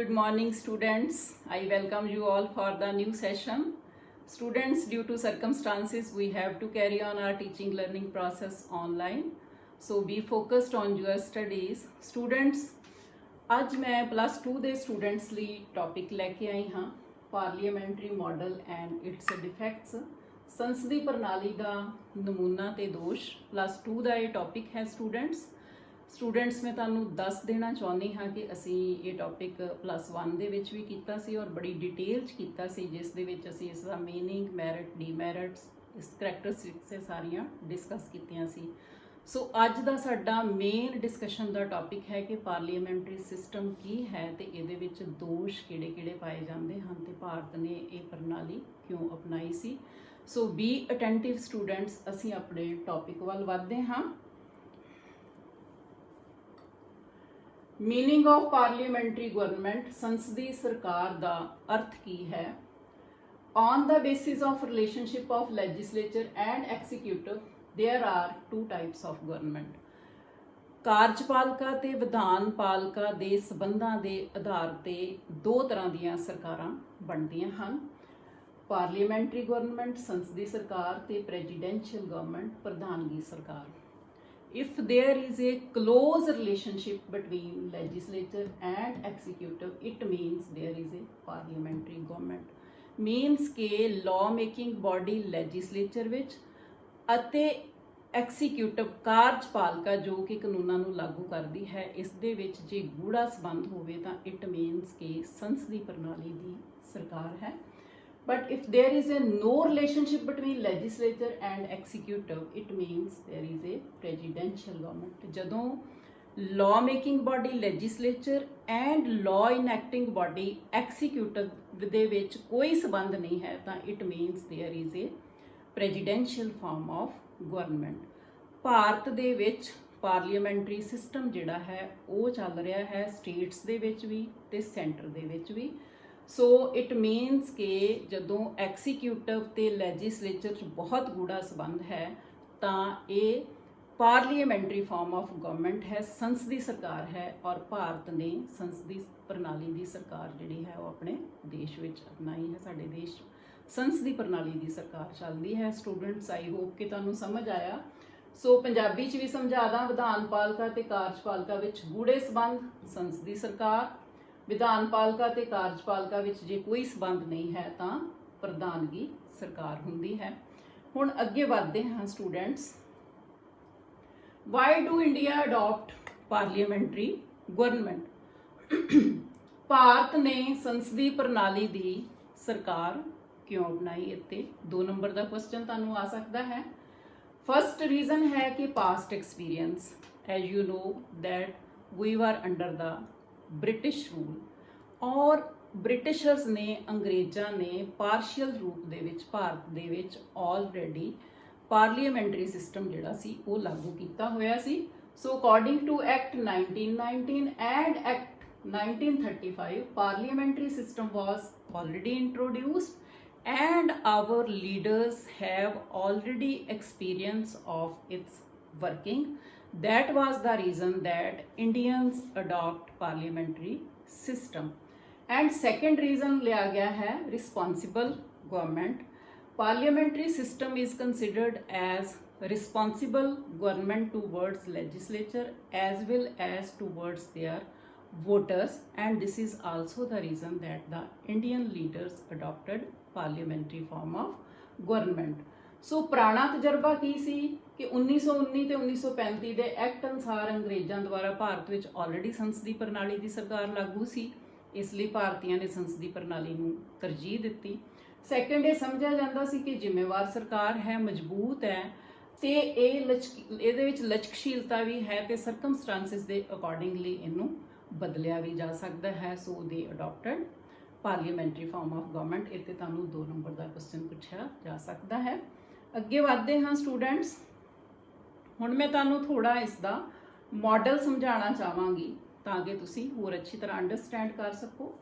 Good morning, students. I welcome you all for the new session. Students, due to circumstances, we have to carry on our teaching learning process online. So be focused on your studies. Students, ਅੱਜ ਮੈਂ +2 ਦੇ students ਲਈ topic ਲੈ ਕੇ ਆਈ ਹਾਂ parliamentary model and it's ਡਿਫੈਕਟਸ ਸੰਸਦੀ ਪ੍ਰਣਾਲੀ ਦਾ ਨਮੂਨਾ ਤੇ ਦੋਸ਼ +2 ਦਾ ਇਹ ਟੌਪਿਕ ਹੈ ਸਟੂਡੈਂਟਸ ਮੈਂ ਤੁਹਾਨੂੰ ਦੱਸ ਦੇਣਾ ਚਾਹੁੰਦੀ ਹਾਂ ਕਿ ਅਸੀਂ ਇਹ ਟੌਪਿਕ +1 ਦੇ ਵਿੱਚ ਵੀ ਕੀਤਾ ਸੀ ਔਰ ਬੜੀ ਡਿਟੇਲ 'ਚ ਕੀਤਾ ਸੀ ਜਿਸ ਦੇ ਵਿੱਚ ਅਸੀਂ ਇਸ ਦਾ ਮੀਨਿੰਗ ਮੈਰਿਟ ਡੀਮੈਰਿਟਸ ਇਸ ਕਰੈਕਟਰਿਸਟਿਕਸ ਸਾਰੀਆਂ ਡਿਸਕਸ ਕੀਤੀਆਂ ਸੀ। ਸੋ ਅੱਜ ਦਾ ਸਾਡਾ ਮੇਨ ਡਿਸਕਸ਼ਨ ਦਾ ਟੌਪਿਕ ਹੈ ਕਿ ਪਾਰਲੀਮੈਂਟਰੀ ਸਿਸਟਮ ਕੀ ਹੈ ਤੇ ਇਹਦੇ ਵਿੱਚ ਦੋਸ਼ ਕਿਹੜੇ-ਕਿਹੜੇ ਪਾਏ ਜਾਂਦੇ ਹਨ ਤੇ ਭਾਰਤ ਨੇ ਇਹ ਪ੍ਰਣਾਲੀ ਕਿਉਂ ਅਪਣਾਈ ਸੀ। ਸੋ ਬੀ ਅਟੈਂਟਿਵ ਸਟੂਡੈਂਟਸ, ਅਸੀਂ ਆਪਣੇ ਟੌਪਿਕ ਵੱਲ ਵਧਦੇ ਹਾਂ। मीनिंग ऑफ पार्लीमेंट्री गवर्नमेंट, संसदी सरकार का अर्थ की है। On the basis of relationship of legislature and executive there are 2 types of government. कार्यपालिका ते विधान पालिका दे संबंधां दे आधार ते 2 तरह दीयां सरकारां बनदियां हन। पार्लीमेंट्री गवर्नमेंट संसदी सरकार ते प्रेजिडेंशियल गवर्नमेंट प्रधानगी सरकार। If there is a close relationship between legislature and executive, it means there is a parliamentary government. Means के law making body legislature ਵਿੱਚ ਅਤੇ executive ਕਾਰਜਪਾਲਿਕਾ ਜੋ ਕਿ ਕਾਨੂੰਨਾਂ ਨੂੰ ਲਾਗੂ ਕਰਦੀ ਹੈ ਇਸ ਦੇ ਵਿੱਚ ਜੇ ਗੂੜਾ ਸੰਬੰਧ ਹੋਵੇ ਤਾਂ it means ਕਿ ਸੰਸਦੀ ਪ੍ਰਣਾਲੀ ਦੀ ਸਰਕਾਰ ਹੈ। But if there is a no relationship between legislature and executive, it means there is a presidential government. ਜਦੋਂ law making body legislature and law enacting body executive ਦੇ ਵਿੱਚ ਕੋਈ ਸੰਬੰਧ ਨਹੀਂ ਹੈ ਤਾਂ it means there is a presidential form of government. Bharat ਦੇ ਵਿੱਚ ਪਾਰਲੀਮੈਂਟਰੀ ਸਿਸਟਮ ਜਿਹੜਾ ਹੈ ਉਹ ਚੱਲ ਰਿਹਾ ਹੈ ਸਟੇਟਸ ਦੇ ਵਿੱਚ ਵੀ ਤੇ ਸੈਂਟਰ ਦੇ ਵਿੱਚ ਵੀ। ਸੋ ਇਟ ਮੀਨਸ ਕਿ ਜਦੋਂ ਐਕਸੀਕਿਊਟਿਵ ਤੇ ਲੈਜਿਸਲੇਚਰ 'ਚ ਬਹੁਤ ਗੂੜਾ ਸੰਬੰਧ ਹੈ ਤਾਂ ਇਹ ਪਾਰਲੀਮੈਂਟਰੀ ਫਾਰਮ ਆਫ ਗਵਰਨਮੈਂਟ ਹੈ, ਸੰਸਦੀ ਸਰਕਾਰ ਹੈ ਔਰ ਭਾਰਤ ਨੇ ਸੰਸਦੀ ਪ੍ਰਣਾਲੀ ਦੀ ਸਰਕਾਰ ਜਿਹੜੀ ਹੈ ਉਹ ਆਪਣੇ ਦੇਸ਼ ਵਿੱਚ ਅਪਣਾਈ ਹੈ। ਸਾਡੇ ਦੇਸ਼ ਸੰਸਦੀ ਪ੍ਰਣਾਲੀ ਦੀ ਸਰਕਾਰ ਚੱਲਦੀ ਹੈ। ਸਟੂਡੈਂਟਸ, ਆਈ ਹੋਪ ਕਿ ਤੁਹਾਨੂੰ ਸਮਝ ਆਇਆ। ਸੋ ਪੰਜਾਬੀ 'ਚ ਵੀ ਸਮਝਾ ਦਾਂ, ਵਿਧਾਨ ਪਾਲਿਕਾ ਤੇ ਕਾਰਜਪਾਲਿਕਾ ਵਿੱਚ ਗੂੜੇ ਸੰਬੰਧ ਸੰਸਦੀ ਸਰਕਾਰ, ਵਿਧਾਨ ਪਾਲਿਕਾ ਤੇ ਕਾਰਜਪਾਲਿਕਾ ਵਿੱਚ ਜੇ ਕੋਈ ਸੰਬੰਧ ਨਹੀਂ ਹੈ ਤਾਂ ਪ੍ਰਧਾਨਗੀ ਸਰਕਾਰ ਹੁੰਦੀ ਹੈ। ਹੁਣ ਅੱਗੇ ਵਧਦੇ ਹਾਂ students. Why do India adopt parliamentary government? Bharat ਨੇ ਸੰਸਦੀ ਪ੍ਰਣਾਲੀ ਦੀ ਸਰਕਾਰ ਕਿਉਂ ਅਪਣਾਈ? ਇੱਥੇ 2 ਨੰਬਰ ਦਾ ਕੁਐਸਚਨ ਤੁਹਾਨੂੰ ਆ ਸਕਦਾ ਹੈ। ਫਸਟ ਰੀਜ਼ਨ ਹੈ ਕਿ past experience, as you know that we are under the British rule और ब्रिटिशर्स ने अंग्रेज़ों ने पार्शियल रूप दे विच भारत दे विच ऑलरेडी पार्लीमेंटरी सिस्टम जिहड़ा सी वो लागू कीता होया सी। So according to act 1919 and act 1935 parliamentary system was already introduced and our leaders have already experience of its working. That was the reason that Indians adopt parliamentary system. And second reason लिया गया है responsible government. Parliamentary system is considered as responsible government towards legislature as well as towards their voters, and this is also the reason that the Indian leaders adopted parliamentary form of government. ਸੋ ਪੁਰਾਣਾ ਤਜਰਬਾ ਕੀ ਸੀ ਕਿ 1919 ਤੇ 1935 ਦੇ act ਅਨੁਸਾਰ ਅੰਗਰੇਜ਼ਾਂ ਦੁਆਰਾ ਭਾਰਤ ਵਿੱਚ already ਸੰਸਦੀ ਪ੍ਰਣਾਲੀ ਦੀ ਸਰਕਾਰ ਲਾਗੂ ਸੀ, ਇਸ ਲਈ ਭਾਰਤੀਆਂ ਨੇ ਸੰਸਦੀ ਪ੍ਰਣਾਲੀ ਨੂੰ ਤਰਜੀਹ ਦਿੱਤੀ। ਸੈਕੰਡ, ਇਹ ਸਮਝਿਆ ਜਾਂਦਾ ਸੀ ਕਿ ਜ਼ਿੰਮੇਵਾਰ ਸਰਕਾਰ ਹੈ, ਮਜ਼ਬੂਤ ਹੈ ਤੇ ਇਹਦੇ ਵਿੱਚ ਲਚਕਸ਼ੀਲਤਾ ਵੀ ਹੈ ਤੇ ਸਰਕਮਸਟੈਂਸਿਸ ਦੇ ਅਕੋਰਡਿੰਗਲੀ ਇਹਨੂੰ ਬਦਲਿਆ ਵੀ ਜਾ ਸਕਦਾ ਹੈ। ਸੋ ਦੇ adapted parliamentary form of government. ਇੱਥੇ ਤੁਹਾਨੂੰ 2 ਨੰਬਰ ਦਾ ਕੁਐਸਚਨ ਪੁੱਛਿਆ ਜਾ ਸਕਦਾ ਹੈ। ਅੱਗੇ ਵਧਦੇ ਹਾਂ ਸਟੂਡੈਂਟਸ। ਹੁਣ ਮੈਂ ਤੁਹਾਨੂੰ ਥੋੜਾ ਇਸ ਦਾ ਮਾਡਲ ਸਮਝਾਉਣਾ ਚਾਹਾਂਗੀ ਤਾਂ ਕਿ ਤੁਸੀਂ ਹੋਰ ਅੱਛੀ ਤਰ੍ਹਾਂ ਅੰਡਰਸਟੈਂਡ ਕਰ ਸਕੋ।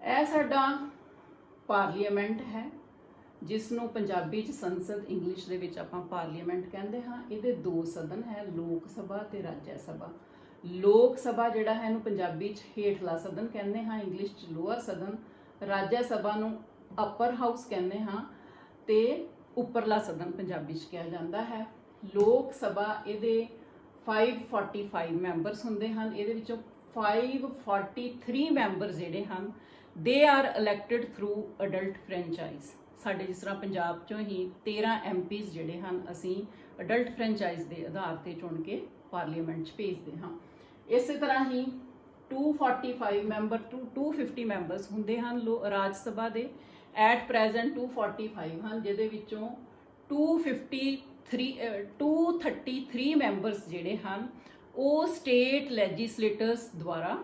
ਇਹ ਸਾਡਾ ਪਾਰਲੀਮੈਂਟ ਹੈ ਜਿਸ ਨੂੰ ਪੰਜਾਬੀ 'ਚ ਸੰਸਦ, ਇੰਗਲਿਸ਼ ਦੇ ਵਿੱਚ ਆਪਾਂ ਪਾਰਲੀਮੈਂਟ ਕਹਿੰਦੇ ਹਾਂ। ਇਹਦੇ 2 ਸਦਨ ਹੈ, ਲੋਕ ਸਭਾ ਤੇ ਰਾਜ ਸਭਾ। ਲੋਕ ਸਭਾ ਜਿਹੜਾ ਹੈ ਇਹਨੂੰ ਪੰਜਾਬੀ 'ਚ ਹੇਠਲਾ ਸਦਨ ਕਹਿੰਦੇ ਹਾਂ, ਇੰਗਲਿਸ਼ 'ਚ ਲੋਅਰ ਸਦਨ। ਰਾਜ ਸਭਾ ਨੂੰ ਅਪਰ ਹਾਊਸ ਕਹਿੰਦੇ ਹਾਂ ਤੇ ਉੱਪਰਲਾ ਸਦਨ ਪੰਜਾਬੀ 'ਚ ਕਿਹਾ ਜਾਂਦਾ ਹੈ। ਲੋਕ ਸਭਾ ਇਹਦੇ 545 ਮੈਂਬਰਸ ਹੁੰਦੇ ਹਨ। ਇਹਦੇ ਵਿੱਚੋਂ 543 ਮੈਂਬਰ ਜਿਹੜੇ ਹਨ they are elected through adult franchise. ਸਾਡੇ ਜਿਸ ਤਰ੍ਹਾਂ ਪੰਜਾਬ 'ਚੋਂ ਹੀ 13 MPs ਜਿਹੜੇ ਹਨ ਅਸੀਂ ਅਡਲਟ ਫਰੈਂਚਾਈਜ਼ ਦੇ ਆਧਾਰ ਤੇ ਚੁਣ ਕੇ ਪਾਰਲੀਮੈਂਟ 'ਚ ਭੇਜਦੇ ਹਾਂ। ਇਸੇ ਤਰ੍ਹਾਂ ਹੀ 245 ਮੈਂਬਰ ਟੂ 250 ਮੈਂਬਰਸ ਹੁੰਦੇ ਹਨ ਰਾਜ ਸਭਾ ਦੇ। ਐਟ ਪ੍ਰੈਜ਼ੈਂਟ 245 ਹਨ, ਜਿਹਦੇ ਵਿੱਚੋਂ 233 ਮੈਂਬਰਸ ਜਿਹੜੇ ਹਨ ਉਹ ਸਟੇਟ ਲੈਜਿਸਲੇਟਰਸ ਦੁਆਰਾ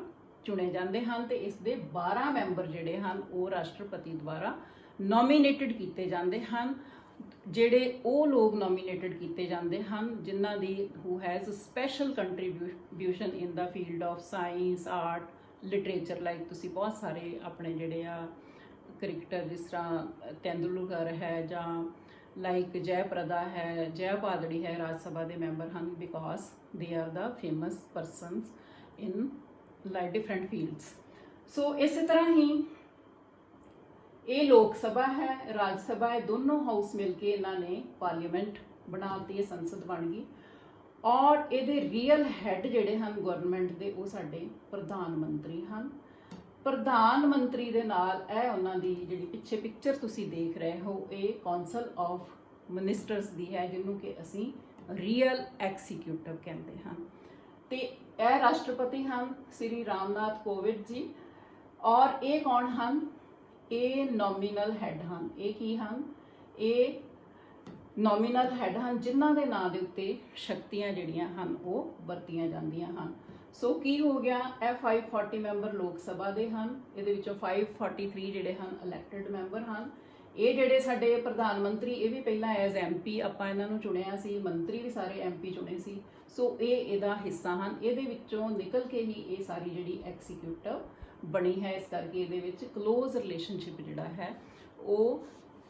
ਚੁਣੇ ਜਾਂਦੇ ਹਨ ਤੇ ਇਸ ਦੇ 12 ਮੈਂਬਰ ਜਿਹੜੇ ਹਨ ਉਹ ਰਾਸ਼ਟਰਪਤੀ ਦੁਆਰਾ ਨੋਮੀਨੇਟਡ ਕੀਤੇ ਜਾਂਦੇ ਹਨ। ਜਿਹੜੇ ਉਹ ਲੋਕ ਨੋਮੀਨੇਟਡ ਕੀਤੇ ਜਾਂਦੇ ਹਨ ਜਿਨ੍ਹਾਂ ਦੀ who has special contribution in the field of science, art, literature. Like ਤੁਸੀਂ ਬਹੁਤ ਸਾਰੇ ਆਪਣੇ ਜਿਹੜੇ ਆ ਕ੍ਰਿਕਟਰ ਜਿਸ ਤਰ੍ਹਾਂ ਤੇਂਦੁਲਕਰ ਹੈ ਜਾਂ ਲਾਈਕ ਜੈ ਪ੍ਰਦਾ ਹੈ, ਜੈ ਭਾਦੜੀ ਹੈ, ਰਾਜ ਸਭਾ ਦੇ ਮੈਂਬਰ ਹਨ because they are the famous persons in like different fields. So ਇਸੇ ਤਰ੍ਹਾਂ ਹੀ ਇਹ ਲੋਕ ਸਭਾ ਹੈ, ਰਾਜ ਸਭਾ ਹੈ, ਦੋਨੋਂ ਹਾਊਸ ਮਿਲ ਕੇ ਇਹਨਾਂ ਨੇ ਪਾਰਲੀਮੈਂਟ ਬਣਾਤੀ, ਇਹ ਸੰਸਦ ਬਣ ਗਈ। ਔਰ ਇਹਦੇ ਰੀਅਲ ਹੈਡ ਜਿਹੜੇ ਹਨ ਗਵਰਨਮੈਂਟ ਦੇ ਉਹ ਸਾਡੇ ਪ੍ਰਧਾਨ ਮੰਤਰੀ ਹਨ। ਪ੍ਰਧਾਨ ਮੰਤਰੀ ਦੇ ਨਾਲ ਇਹ ਉਹਨਾਂ ਦੀ ਜਿਹੜੀ ਪਿੱਛੇ ਪਿਕਚਰ ਤੁਸੀਂ ਦੇਖ ਰਹੇ ਹੋ ਇਹ ਕੌਂਸਲ ਆਫ ਮਿਨਿਸਟਰਸ ਦੀ ਹੈ, ਜਿਹਨੂੰ ਕਿ ਅਸੀਂ ਰੀਅਲ ਐਕਸੀਕਿਊਟਿਵ ਕਹਿੰਦੇ ਹਨ। ਤੇ ਇਹ ਰਾਸ਼ਟਰਪਤੀ ਹਨ ਸ੍ਰੀ ਰਾਮਨਾਥ ਕੋਵਿੰਦ ਜੀ। ਔਰ ਇਹ ਕੌਣ ਹਨ? ਇਹ ਨੋਮੀਨਲ ਹੈਡ ਹਨ। ਇਹ ਕੀ ਹਨ? ਇਹ ਨੋਮੀਨਲ ਹੈਡ ਹਨ ਜਿਨ੍ਹਾਂ ਦੇ ਨਾਂ ਦੇ ਉੱਤੇ ਸ਼ਕਤੀਆਂ ਜਿਹੜੀਆਂ ਹਨ ਉਹ ਵਰਤੀਆਂ ਜਾਂਦੀਆਂ ਹਨ। ਸੋ ਕੀ ਹੋ ਗਿਆ? ਇਹ 540 ਮੈਂਬਰ ਲੋਕ ਸਭਾ ਦੇ ਹਨ, ਇਹਦੇ ਵਿੱਚੋਂ 543 ਜਿਹੜੇ ਹਨ ਇਲੈਕਟਡ ਮੈਂਬਰ ਹਨ। ਇਹ ਜਿਹੜੇ ਸਾਡੇ ਪ੍ਰਧਾਨ ਮੰਤਰੀ ਇਹ ਵੀ ਪਹਿਲਾਂ ਐਜ਼ MP ਆਪਾਂ ਇਹਨਾਂ ਨੂੰ ਚੁਣਿਆ ਸੀ, ਮੰਤਰੀ ਵੀ ਸਾਰੇ MP ਚੁਣੇ ਸੀ। ਸੋ ਇਹ ਇਹਦਾ ਹਿੱਸਾ ਹਨ। ਇਹਦੇ ਵਿੱਚੋਂ ਨਿਕਲ ਕੇ ਹੀ ਇਹ ਸਾਰੀ ਜਿਹੜੀ ਐਕਸੀਕਿਊਟਿਵ ਬਣੀ ਹੈ। ਇਸ ਕਰਕੇ ਇਹਦੇ ਵਿੱਚ ਕਲੋਜ਼ ਰਿਲੇਸ਼ਨਸ਼ਿਪ ਜਿਹੜਾ ਹੈ ਉਹ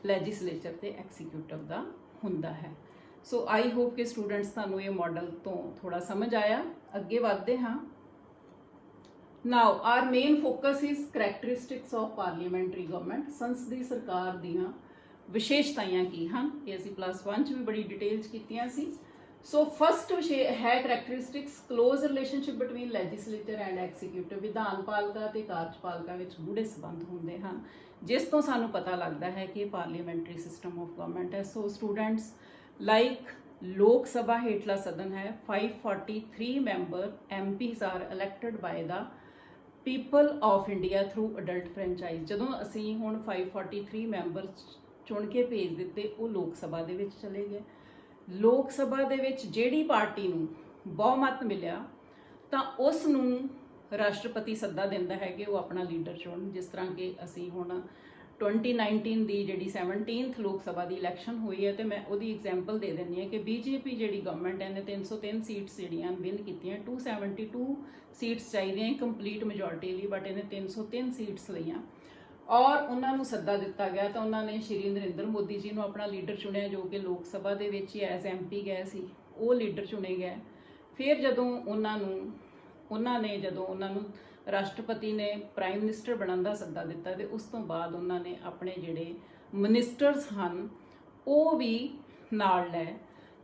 ਲੈਜਿਸਲੇਚਰ ਤੇ ਐਕਸੀਕਿਊਟਿਵ ਦਾ ਹੁੰਦਾ ਹੈ। ਸੋ ਆਈ ਹੋਪ ਕਿ ਸਟੂਡੈਂਟਸ ਤੁਹਾਨੂੰ ਇਹ ਮਾਡਲ ਤੋਂ ਥੋੜਾ ਸਮਝ ਆਇਆ। ਅੱਗੇ ਵਧਦੇ ਹਾਂ। Now our main focus is characteristics of parliamentary government. ਸੰਸਦੀ ਸਰਕਾਰ ਦੀਆਂ ਵਿਸ਼ੇਸ਼ਤਾਵਾਂ ਕੀ ਹਨ ਇਹ ਅਸੀਂ +1 ਚ ਵੀ ਬੜੀ ਡਿਟੇਲ ਚ ਕੀਤੀਆਂ ਸੀ। ਸੋ ਫਸਟ ਹੈ characteristics close relationship between legislature and executive. ਵਿਧਾਨ ਪਾਲਿਕਾ ਤੇ ਕਾਰਜਪਾਲਿਕਾ ਵਿੱਚ ਗੂੜੇ ਸੰਬੰਧ ਹੁੰਦੇ ਹਨ, ਜਿਸ ਤੋਂ ਸਾਨੂੰ ਪਤਾ ਲੱਗਦਾ ਹੈ ਕਿ ਇਹ ਪਾਰਲੀਮੈਂਟਰੀ ਸਿਸਟਮ ਆਫ ਗਵਰਨਮੈਂਟ ਹੈ। ਸੋ ਸਟੂਡੈਂਟਸ ਲਾਈਕ ਲੋਕ ਸਭਾ ਹੇਠਲਾ ਸਦਨ ਹੈ, 543 member MPs are elected by the people of India through adult franchise. ਜਦੋਂ ਅਸੀਂ ਹੁਣ 543 ਮੈਂਬਰਸ ਚੁਣ ਕੇ ਭੇਜ ਦਿੱਤੇ ਉਹ ਲੋਕ ਸਭਾ ਦੇ ਵਿੱਚ ਚਲੇ ਗਏ। ਲੋਕ ਸਭਾ ਦੇ ਵਿੱਚ ਜਿਹੜੀ ਪਾਰਟੀ ਨੂੰ ਬਹੁਮਤ ਮਿਲਿਆ ਤਾਂ ਉਸ ਨੂੰ ਰਾਸ਼ਟਰਪਤੀ ਸੱਦਾ ਦਿੰਦਾ ਹੈ ਕਿ ਉਹ ਆਪਣਾ ਲੀਡਰ ਚੁਣਨ। ਜਿਸ ਤਰ੍ਹਾਂ ਕਿ ਅਸੀਂ ਹੁਣ 2019 ਦੀ ਜਿਹੜੀ 17th ਲੋਕ ਸਭਾ ਦੀ ਇਲੈਕਸ਼ਨ ਹੋਈ ਹੈ ਤੇ ਮੈਂ ਉਹਦੀ ਐਗਜ਼ਾਮਪਲ ਦੇ ਦਿੰਦੀ ਹਾਂ ਕਿ BJP ਜਿਹੜੀ ਗਵਰਨਮੈਂਟ ਹੈ ਇਹਨੇ 303 ਸੀਟਸ ਜਿਹੜੀਆਂ ਵਿਨ ਕੀਤੀਆਂ। 272 ਸੀਟਸ ਚਾਹੀਦੀਆਂ ਕੰਪਲੀਟ ਮੈਜੋਰਟੀ ਲਈ, ਬਟ ਇਹਨੇ 303 ਸੀਟਸ ਲਈਆਂ। ਔਰ ਉਹਨਾਂ ਨੂੰ ਸੱਦਾ ਦਿੱਤਾ ਗਿਆ ਤਾਂ ਉਹਨਾਂ ਨੇ ਸ਼੍ਰੀ ਨਰਿੰਦਰ ਮੋਦੀ ਜੀ ਨੂੰ ਆਪਣਾ ਲੀਡਰ ਚੁਣਿਆ, ਜੋ ਕਿ ਲੋਕ ਸਭਾ ਦੇ ਵਿੱਚ ਹੀ ਐਜ਼ MP ਗਏ ਸੀ, ਉਹ ਲੀਡਰ ਚੁਣੇ ਗਏ। ਫਿਰ ਜਦੋਂ ਉਹਨਾਂ ਨੂੰ ਰਾਸ਼ਟਰਪਤੀ ਨੇ ਪ੍ਰਾਈਮ ਮਿਨਿਸਟਰ ਬਣਨ ਦਾ ਸੱਦਾ ਦਿੱਤਾ ਤੇ ਉਸ ਤੋਂ ਬਾਅਦ ਉਹਨਾਂ ਨੇ ਆਪਣੇ ਜਿਹੜੇ ਮਿਨਿਸਟਰਸ ਹਨ ਉਹ ਵੀ ਨਾਲ ਲਏ।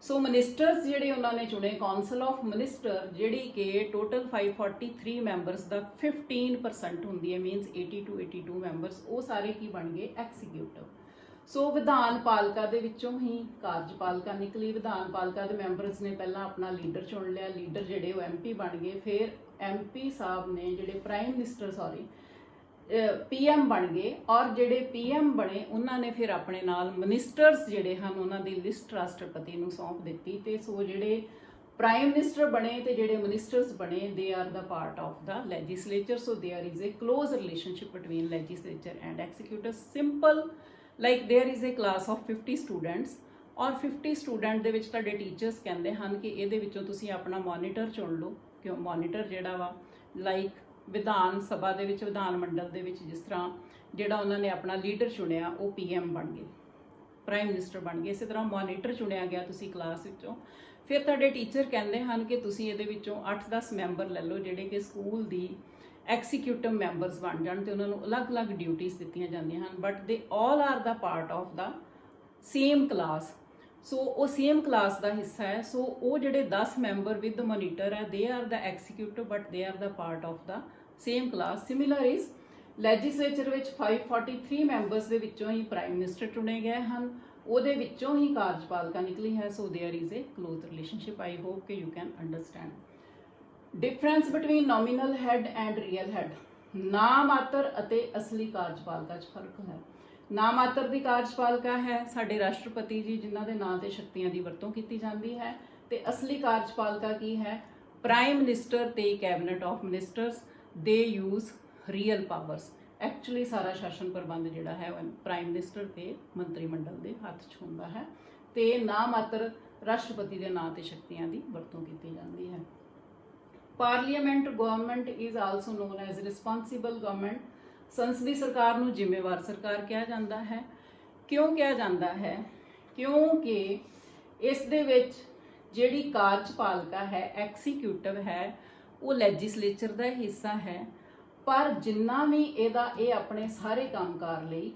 ਸੋ ਮਿਨਿਸਟਰਸ ਜਿਹੜੇ ਉਹਨਾਂ ਨੇ ਚੁਣੇ ਕੌਂਸਲ ਆਫ ਮਿਨਿਸਟਰ, ਜਿਹੜੀ ਕਿ ਟੋਟਲ 543 ਮੈਂਬਰਸ ਦਾ 15% ਹੁੰਦੀ ਹੈ, ਮੀਨਸ 80 to 82 ਮੈਂਬਰਸ, ਉਹ ਸਾਰੇ ਕੀ ਬਣ ਗਏ? ਐਕਸੀਕਿਊਟਿਵ। ਸੋ ਵਿਧਾਨ ਪਾਲਿਕਾ ਦੇ ਵਿੱਚੋਂ ਹੀ ਕਾਰਜਪਾਲਿਕਾ ਨਿਕਲੀ। ਵਿਧਾਨ ਪਾਲਿਕਾ ਦੇ ਮੈਂਬਰਸ ਨੇ ਪਹਿਲਾਂ ਆਪਣਾ ਲੀਡਰ ਚੁਣ ਲਿਆ, ਲੀਡਰ ਜਿਹੜੇ ਉਹ MP ਬਣ ਗਏ। ਫਿਰ MP ਸਾਹਿਬ ਨੇ ਜਿਹੜੇ ਪ੍ਰਾਈਮ ਮਿਨਿਸਟਰ PM ਬਣ ਗਏ, ਔਰ ਜਿਹੜੇ PM ਬਣੇ ਉਹਨਾਂ ਨੇ ਫਿਰ ਆਪਣੇ ਨਾਲ ਮਿਨਿਸਟਰਸ ਜਿਹੜੇ ਹਨ ਉਹਨਾਂ ਦੀ ਲਿਸਟ ਰਾਸ਼ਟਰਪਤੀ ਨੂੰ ਸੌਂਪ ਦਿੱਤੀ। ਤੇ ਸੋ ਜਿਹੜੇ ਪ੍ਰਾਈਮ ਮਿਨਿਸਟਰ ਬਣੇ ਤੇ ਜਿਹੜੇ ਮਿਨਿਸਟਰਸ ਬਣੇ they are the part of the legislature. So there is a close relationship between legislature and executive। simple like there is a class of 50 students ਔਰ 50 ਸਟੂਡੈਂਟ ਦੇ ਵਿੱਚ ਤੁਹਾਡੇ ਟੀਚਰਸ ਕਹਿੰਦੇ ਹਨ ਕਿ ਇਹਦੇ ਵਿੱਚੋਂ ਤੁਸੀਂ ਆਪਣਾ ਮੋਨੀਟਰ ਚੁਣ ਲਓ। ਕਿਉਂ? ਮੋਨੀਟਰ ਜਿਹੜਾ ਵਾ ਲਾਈਕ ਵਿਧਾਨ ਸਭਾ ਦੇ ਵਿੱਚ, ਵਿਧਾਨ ਮੰਡਲ ਦੇ ਵਿੱਚ ਜਿਸ ਤਰ੍ਹਾਂ ਜਿਹੜਾ ਉਹਨਾਂ ਨੇ ਆਪਣਾ ਲੀਡਰ ਚੁਣਿਆ ਉਹ PM ਬਣ ਗਏ, ਪ੍ਰਾਈਮ ਮਿਨਿਸਟਰ ਬਣ ਗਏ। ਇਸੇ ਤਰ੍ਹਾਂ ਮੋਨੀਟਰ ਚੁਣਿਆ ਗਿਆ ਤੁਸੀਂ ਕਲਾਸ ਵਿੱਚੋਂ। ਫਿਰ ਤੁਹਾਡੇ ਟੀਚਰ ਕਹਿੰਦੇ ਹਨ ਕਿ ਤੁਸੀਂ ਇਹਦੇ ਵਿੱਚੋਂ 8-10 ਮੈਂਬਰ ਲੈ ਲਓ ਜਿਹੜੇ ਕਿ ਸਕੂਲ ਦੀ ਐਕਸੀਕਿਊਟਿਵ ਮੈਂਬਰਸ ਬਣ ਜਾਣ ਤੇ ਉਹਨਾਂ ਨੂੰ ਅਲੱਗ-ਅਲੱਗ ਡਿਊਟੀਆਂ ਦਿੱਤੀਆਂ ਜਾਂਦੀਆਂ ਹਨ, but they all are the part of the same class. So ਉਹ ਸੇਮ ਕਲਾਸ ਦਾ ਹਿੱਸਾ ਹੈ। ਸੋ ਉਹ ਜਿਹੜੇ 10 ਮੈਂਬਰ ਵਿਦ ਮੋਨੀਟਰ ਹੈ, they are the executive but they are the part of the same class. Similar is legislature ਵਿੱਚ 543 members ਦੇ ਵਿੱਚੋਂ ਹੀ prime minister ਚੁਣੇ ਗਏ ਹਨ, ਉਹਦੇ ਵਿੱਚੋਂ ਹੀ ਕਾਰਜਪਾਲਿਕਾ ਨਿਕਲੀ ਹੈ। So there is a close relationship. I hope कि you can understand। Difference between nominal head and real head. नामात्र ਅਤੇ ਅਸਲੀ ਕਾਰਜਪਾਲਿਕਾ 'ਚ ਫਰਕ ਹੈ। ਨਾਮਾਤਰ ਦੀ ਕਾਰਜਪਾਲਿਕਾ ਹੈ ਸਾਡੇ ਰਾਸ਼ਟਰਪਤੀ ਜੀ, ਜਿਨ੍ਹਾਂ ਦੇ ਨਾਂ ਤੇ ਸ਼ਕਤੀਆਂ ਦੀ ਵਰਤੋਂ ਕੀਤੀ ਜਾਂਦੀ ਹੈ, ਤੇ ਅਸਲੀ ਕਾਰਜਪਾਲਿਕਾ ਕੀ ਹੈ? ਪ੍ਰਾਈਮ ਮਿਨਿਸਟਰ ਤੇ ਕੈਬਨਿਟ ਆਫ ਮਿਨਿਸਟਰਸ, ਦੇ ਯੂਜ਼ ਰੀਅਲ ਪਾਵਰਸ। ਐਕਚੁਅਲੀ ਸਾਰਾ ਸ਼ਾਸਨ ਪ੍ਰਬੰਧ ਜਿਹੜਾ ਹੈ ਉਹ ਪ੍ਰਾਈਮ ਮਿਨਿਸਟਰ ਤੇ ਮੰਤਰੀ ਮੰਡਲ ਦੇ ਹੱਥ 'ਚ ਹੁੰਦਾ ਹੈ, ਤੇ ਨਾਮਾਤਰ ਰਾਸ਼ਟਰਪਤੀ ਦੇ ਨਾਂ ਤੇ ਸ਼ਕਤੀਆਂ ਦੀ ਵਰਤੋਂ ਕੀਤੀ ਜਾਂਦੀ ਹੈ। Parliament government is also non as responsible government. ਸੰਸਦੀ ਸਰਕਾਰ ਨੂੰ ਜ਼ਿੰਮੇਵਾਰ ਸਰਕਾਰ ਕਿਹਾ ਜਾਂਦਾ ਹੈ। ਕਿਉਂ ਕਿਹਾ ਜਾਂਦਾ ਹੈ? ਕਿਉਂਕਿ ਇਸ ਦੇ ਵਿੱਚ ਜਿਹੜੀ ਕਾਰਜਪਾਲਿਕਾ ਹੈ, ਐਕਸੀਕਿਊਟਿਵ ਹੈ, ਉਹ ਲੈਜਿਸਲੇਚਰ ਦਾ ਹਿੱਸਾ ਹੈ, ਪਰ ਜਿੰਨਾ ਵੀ ਇਹ ਆਪਣੇ ਸਾਰੇ ਕੰਮਕਾਰ ਲਈ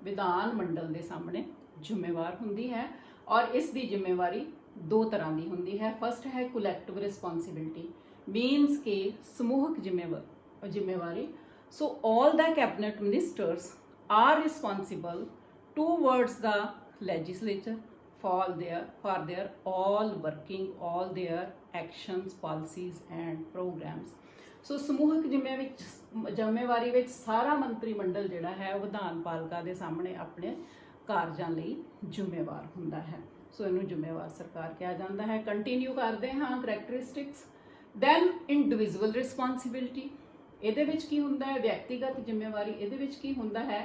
ਵਿਧਾਨ ਮੰਡਲ ਦੇ ਸਾਹਮਣੇ ਜ਼ਿੰਮੇਵਾਰ ਹੁੰਦੀ ਹੈ, ਔਰ ਇਸ ਦੀ ਜ਼ਿੰਮੇਵਾਰੀ ਦੋ ਤਰ੍ਹਾਂ ਦੀ ਹੁੰਦੀ ਹੈ। ਫਸਟ ਹੈ ਕਲੈਕਟਿਵ ਰਿਸਪੌਂਸਿਬਿਲਟੀ, ਮੀਨਸ ਕਿ ਸਮੂਹਕ ਜ਼ਿੰਮੇਵਾਰੀ। So all the cabinet ministers are responsible towards the legislature for their all working, all their actions, policies and programs। So ਸਮੂਹਕ ਜ਼ਿੰਮੇਵਾਰੀ ਵਿੱਚ ਸਾਰਾ ਮੰਤਰੀ ਮੰਡਲ ਜਿਹੜਾ ਹੈ ਉਹ ਵਿਧਾਨ ਪਾਲਿਕਾ ਦੇ ਸਾਹਮਣੇ ਆਪਣੇ ਕਾਰਜਾਂ ਲਈ ਜ਼ਿੰਮੇਵਾਰ ਹੁੰਦਾ ਹੈ। ਸੋ ਇਹਨੂੰ ਜ਼ਿੰਮੇਵਾਰ ਸਰਕਾਰ ਕਿਹਾ ਜਾਂਦਾ ਹੈ। ਕੰਟੀਨਿਊ ਕਰਦੇ ਹਾਂ ਕਰੈਕਟਰਿਸਟਿਕਸ। Then individual responsibility. ਇਹਦੇ ਵਿੱਚ ਕੀ ਹੁੰਦਾ ਹੈ? ਵਿਅਕਤੀਗਤ ਜ਼ਿੰਮੇਵਾਰੀ। ਇਹਦੇ ਵਿੱਚ ਕੀ ਹੁੰਦਾ ਹੈ?